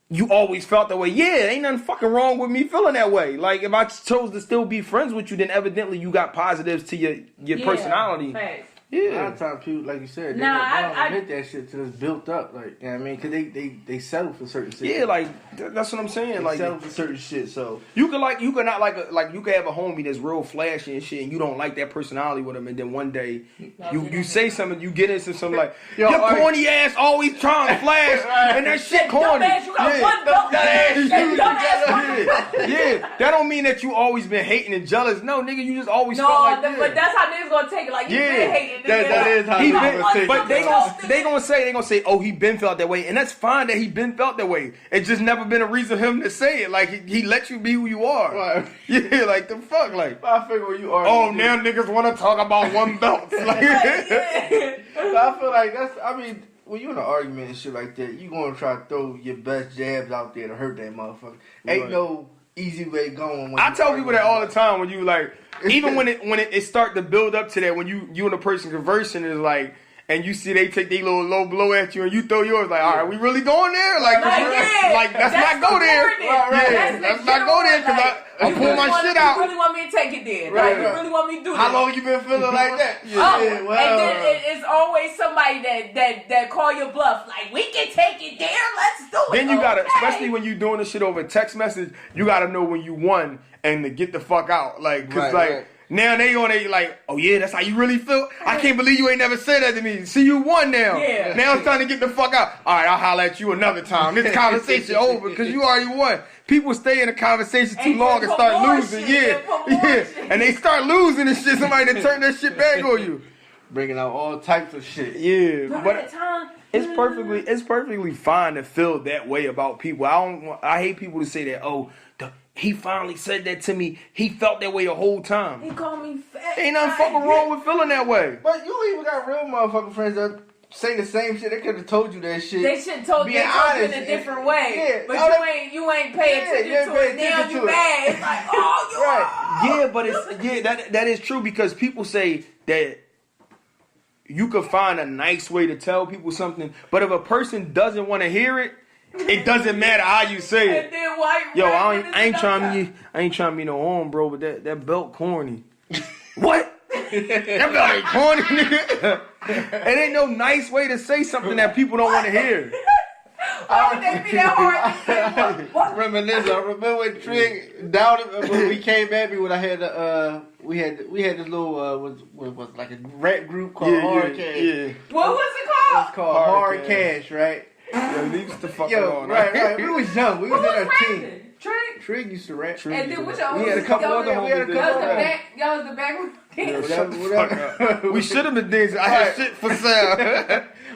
you always felt that way. Yeah, ain't nothing fucking wrong with me feeling that way. Like, if I chose to still be friends with you, then evidently you got positives to your personality. Facts. A Yeah. lot of times people, like you said, they Nah, don't I- admit that shit till it's built up. Like, you know what I mean? Because they settle for certain shit. Yeah, like, that's what I'm saying. They Like, settle for certain shit, so. you could not you could have a homie that's real flashy and shit, and you don't like that personality with him, and then one day you say something, you get into something like, Yo, your like- corny ass always trying to flash, and that shit corny. Dumbass, you got one belt. Yeah, that don't mean that you always been hating and jealous. No, nigga, you just always No, felt like but that's how niggas gonna take it. Like, you been hating. that is how He niggas been, gonna take but it. they gonna say, oh, he been felt that way, and that's fine that he been felt that way. It's just never been a reason for him to say it. Like he let you be who you are. Right. Yeah, like the fuck, like. I figure when you are. Oh, now niggas want to talk about one belt. Like, I feel like when you in an argument and shit like that, you gonna try to throw your best jabs out there to hurt that motherfucker. Ain't Right. no easy way going. I tell people that all the time when you like, even when it start to build up to that, when you and a person conversing is like, and you see they take their little low blow at you and you throw yours, like, all right, we really going there? Like let's not go there. Right. Let's not go there because I pull my shit out. You really want me to take it there? Right. Like, you really want me to do that? How long you been feeling like that? And then it's always somebody that call your bluff. Like, we can take it there. Let's do it. Then you gotta, especially when you doing this shit over text message, you gotta know when you won and to get the fuck out. Like, cause now they on it like, oh yeah, that's how you really feel? I can't believe you ain't never said that to me. See, you won now. Yeah. Now it's time to get the fuck out. All right, I'll holler at you another time. This conversation over because you already won. People stay in a conversation too long and start losing. And they start losing and shit. Somebody to turn that shit back on you. Bringing out all types of shit. Yeah, but it's perfectly fine to feel that way about people. I hate people to say that, oh, he finally said that to me. He felt that way the whole time. He called me fat. Ain't nothing fucking wrong with feeling that way. But you even got real motherfucking friends that say the same shit. They could have told you that shit. They should have told you in a different way. Yeah, but you ain't pay attention to it. Now you mad. It's like, oh, you right. Yeah, but that is true because people say that you could find a nice way to tell people something, but if a person doesn't want to hear it, it doesn't matter how you say it. And then why I ain't trying to be no arm, bro, but that belt corny. What? That belt ain't corny, nigga. It ain't no nice way to say something that people don't want to hear. Why would they be that hard to say? What? Reminisce. I remember when Trig doubted when we came back. When I had we had this little was like a rap group called Hard Cash. Yeah. What was it called? It's called Hard Cash, right? Yo, leave the fuck alone. Right. We was young. We was in our teens. Trig used to rap. And then what y'all we had a couple other homies. Y'all was the back. Whatever. We should have been dancing. I had shit for sale.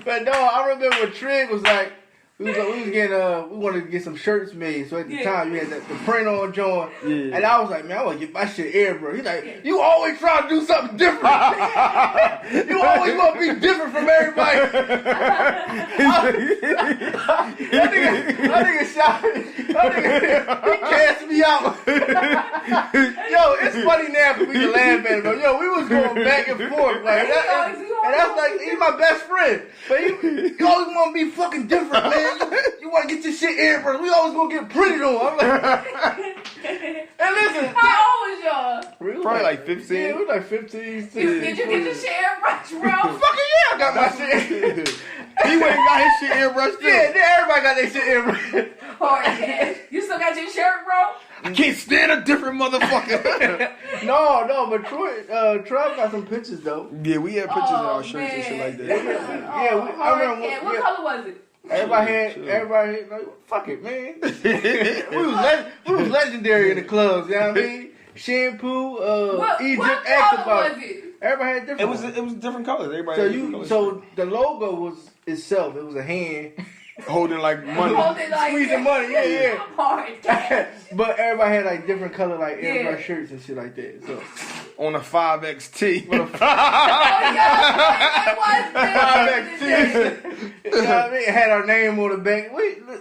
But no, I remember when Trig was like, we wanted to get some shirts made. So at the time, you had the print on joint. Yeah. And I was like, man, I want to get my shit air, bro. He's like, you always try to do something different. You always want to be different from everybody. That nigga shot me. He cast me out. Yo, it's funny now because we can laugh at it, but yo, we was going back and forth. Like, and that's like, he's my best friend. But you always want to be fucking different, man. You want to get your shit in, bro. We always going to get printed on. I'm like, and listen. How old was y'all? Probably like 15. Yeah, we was like 15, 16. Did you get your shit airbrushed, bro? Fucking yeah, I got my shit. He went and got his shit airbrushed too. Yeah, everybody got their shit airbrushed. Hard cash. You still got your shirt, bro? I can't stand a different motherfucker. No, but Troy got some pictures though. Yeah, we had pictures of our shirts and shit like that. I remember. What color was it? Everybody had like, fuck it, man. we was legendary in the clubs, you know what I mean? Shampoo, Egypt, what asked color about was it? Everybody had different. It was different colors. Everybody. So the logo was itself. It was a hand holding like money, squeezing money. Yeah. Hard cash. But everybody had like different color like airbrush shirts and shit like that. So on a 5XT. 5XT. You know what I mean? It had our name on the back.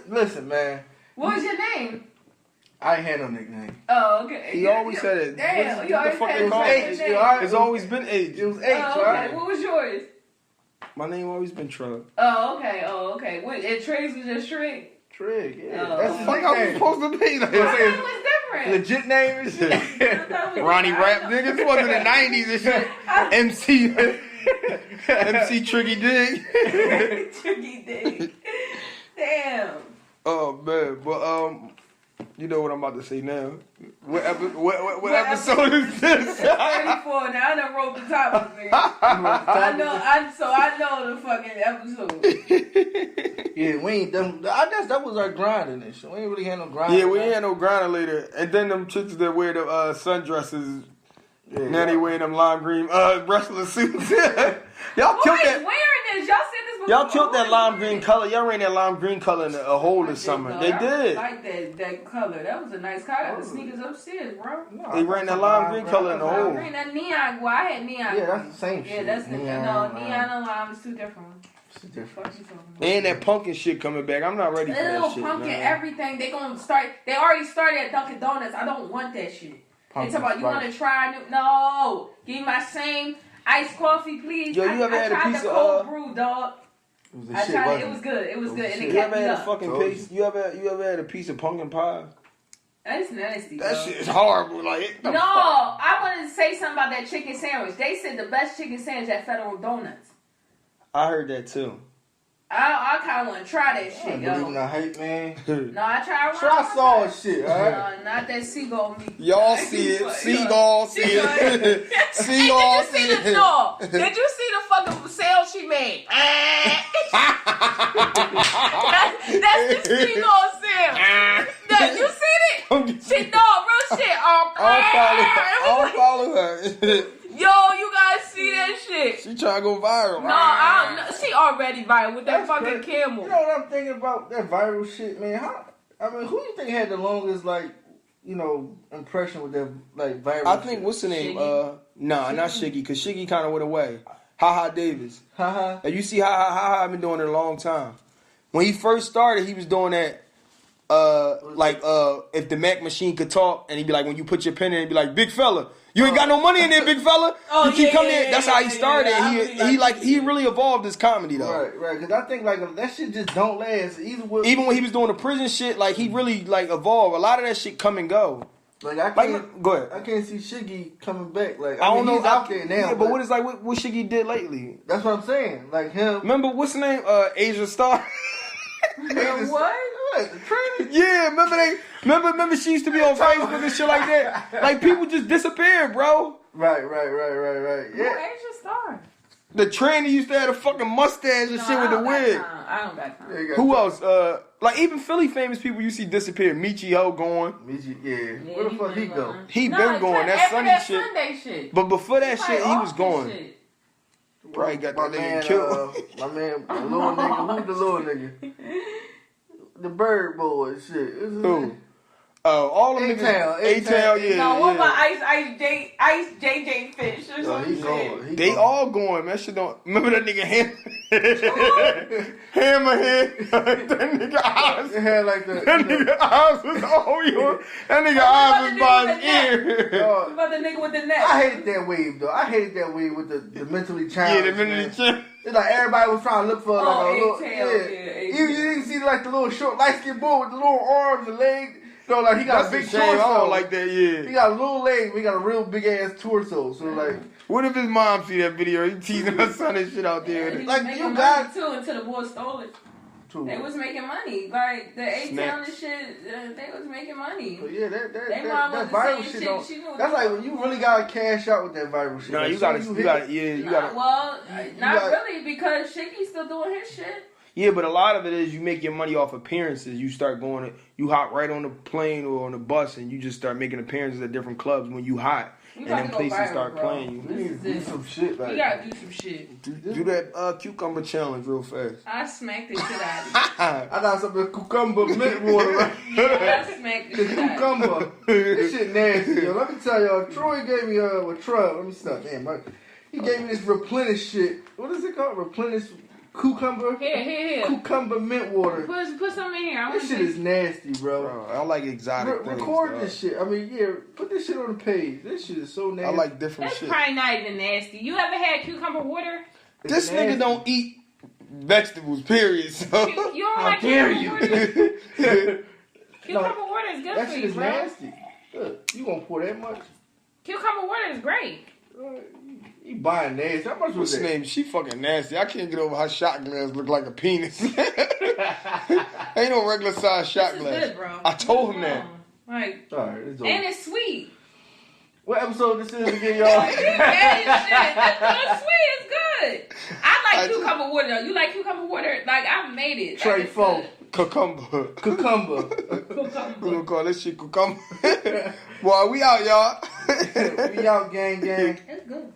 Listen, man. What was your name? I ain't had no nickname. Oh, okay. He always said it. Damn, you always had H. It's always been H. It was H, right? What was yours? My name always been Trug. Oh, okay. And Triggs was just Trig? Trig, yeah. Oh. That's his fuck I was supposed to be. Like, I thought it was different. Legit name and shit. Ronnie Rap, nigga. It wasn't the 90s and shit. MC Triggy Dig. Triggy Dig. Damn. Oh, man. But, you know what I'm about to say now. What episode is this? 34. Now I done wrote the topic, nigga. I know the fucking episode. Yeah, we ain't done. I guess that was our grinding and shit. We ain't really had no grinding. Yeah, we ain't had no grinding later. And then them chicks that wear the sundresses. Now they wearing them lime green wrestler suits. Y'all killed that. Wearing this? Y'all said this before. Y'all killed that lime green color. Y'all ran that lime green color in a hole this summer. They did. I like that color. That was a nice color. I got the sneakers upstairs, bro. No, they ran that lime green color in the hole. That neon. Well, I had neon. Yeah, that's the same shit. Yeah, that's neon. No, neon and lime is two different ones. It's different. And that pumpkin shit coming back. I'm not ready for that shit. Pumpkin, everything. They gonna start. They already started at Dunkin' Donuts. I don't want that shit. They talk about you want to try new. No, give me my same iced coffee, please. Yo, you ever had a piece of cold brew, dog? I tried. It was good. It was good. And it kept me up. You ever had a piece of pumpkin pie? That's nasty. That shit is horrible. Like no, I wanted to say something about that chicken sandwich. They said the best chicken sandwich at Federal Donuts. I heard that too. I kind of want to try that shit, yo. Believe in the hype, man. No, I tried. Try Saul shit, alright? Not that seagull meat. Y'all see it. Seagull see it. Seagull see it. Did you see the fucking sale she made? That's the seagull sale. You seen it? She real shit. I'll follow her. Yo, you guys see that shit? She trying to go viral. No, she already viral with that fucking camel. You know what I'm thinking about that viral shit, man? Who you think had the longest, impression with that, viral I think, shit? what's the name? Shiggy? Not Shiggy, because Shiggy kind of went away. Ha Davis. Ha. You see Ha been doing it a long time. When he first started, he was doing that, if the Mac machine could talk, and he'd be like, when you put your pen in, he'd be like, big fella, you ain't got no money in there, big fella. You keep coming in. That's how he started. He really evolved his comedy though. Right. Because I think that shit just don't last. Even when he was doing the prison shit, he really evolved. A lot of that shit come and go. Go ahead. I can't see Shiggy coming back. I don't know. He's out there now. Yeah, but what is what Shiggy did lately? That's what I'm saying. Him. Remember what's the name? Asia Star. What? Yeah, remember she used to be on Facebook and shit like that. People just disappeared, bro. Right. Yeah. Asia Star. The trainer used to have a fucking mustache and shit with the wig. I don't got time. Who else? Even Philly famous people you see disappear. Michi Ho going. Yeah. Where the fuck he go? He been going. That Sunday shit. But before that shit, he was going. Probably got that nigga killed. My man, the little nigga. Who's the little nigga? The Bird Boy shit. Who? All them niggas. A-Town, yeah. No, what about Ice JJ Fish or something? They all going, man. Shit don't. Remember that nigga Hammerhead? That nigga eyes. It had that nigga eyes was all yours. That nigga eyes was by his ear. What about the nigga with the neck? I hated that wave though. I hated that wave with the mentally challenged. Yeah, the mentally challenged. It's everybody was trying to look for a little. You didn't see the little short light skinned boy with the little arms and legs. No, he got a big torso. I don't like that, yeah. He got a little leg, but he got a real big ass torso. So what if his mom see that video? He teasing her son and shit out there. Yeah, you got too until the boy stole it. They was making money. The A-Town and shit, they was making money. So yeah, that viral shit. That's when you really gotta cash out with that viral shit. No, you gotta. Well, not really, because Shiggy's still doing his shit. Yeah, but a lot of it is you make your money off appearances. You start you hop right on the plane or on the bus, and you just start making appearances at different clubs when you hot. And then places start playing you. You need to do some shit. You gotta do some shit. Do that cucumber challenge real fast. I smacked the shit out of you. I got some cucumber mint water. I smacked the shit cucumber. This shit nasty, yo. Let me tell y'all. Troy gave me let me stop. Damn, he gave me this replenish shit. What is it called? Replenish cucumber? Here. Cucumber mint water. Put some in here. This shit is nasty, bro. I like exotic things. Record this shit. Put this shit on the page. This shit is so nasty. I like different That's shit. That's probably not even nasty. You ever had cucumber water? This nigga don't eat vegetables, period. So. You don't like cucumber water? Cucumber water is good that for shit you, is bro. Nasty. Look, you gonna pour that much? Cucumber water is great. You buying nasty. How much was that? She fucking nasty. I can't get over how shot glass look like a penis. Ain't no regular size shot glass. Good, bro. I told him that. Like, alright, it's over. And it's sweet. What episode this is again, y'all? It's sweet. It's good. I like cucumber water though. You like cucumber water? I've made it. Trey Fo. Cucumber. We're gonna call this shit cucumber. Boy, we out, y'all. We out, gang. It's good.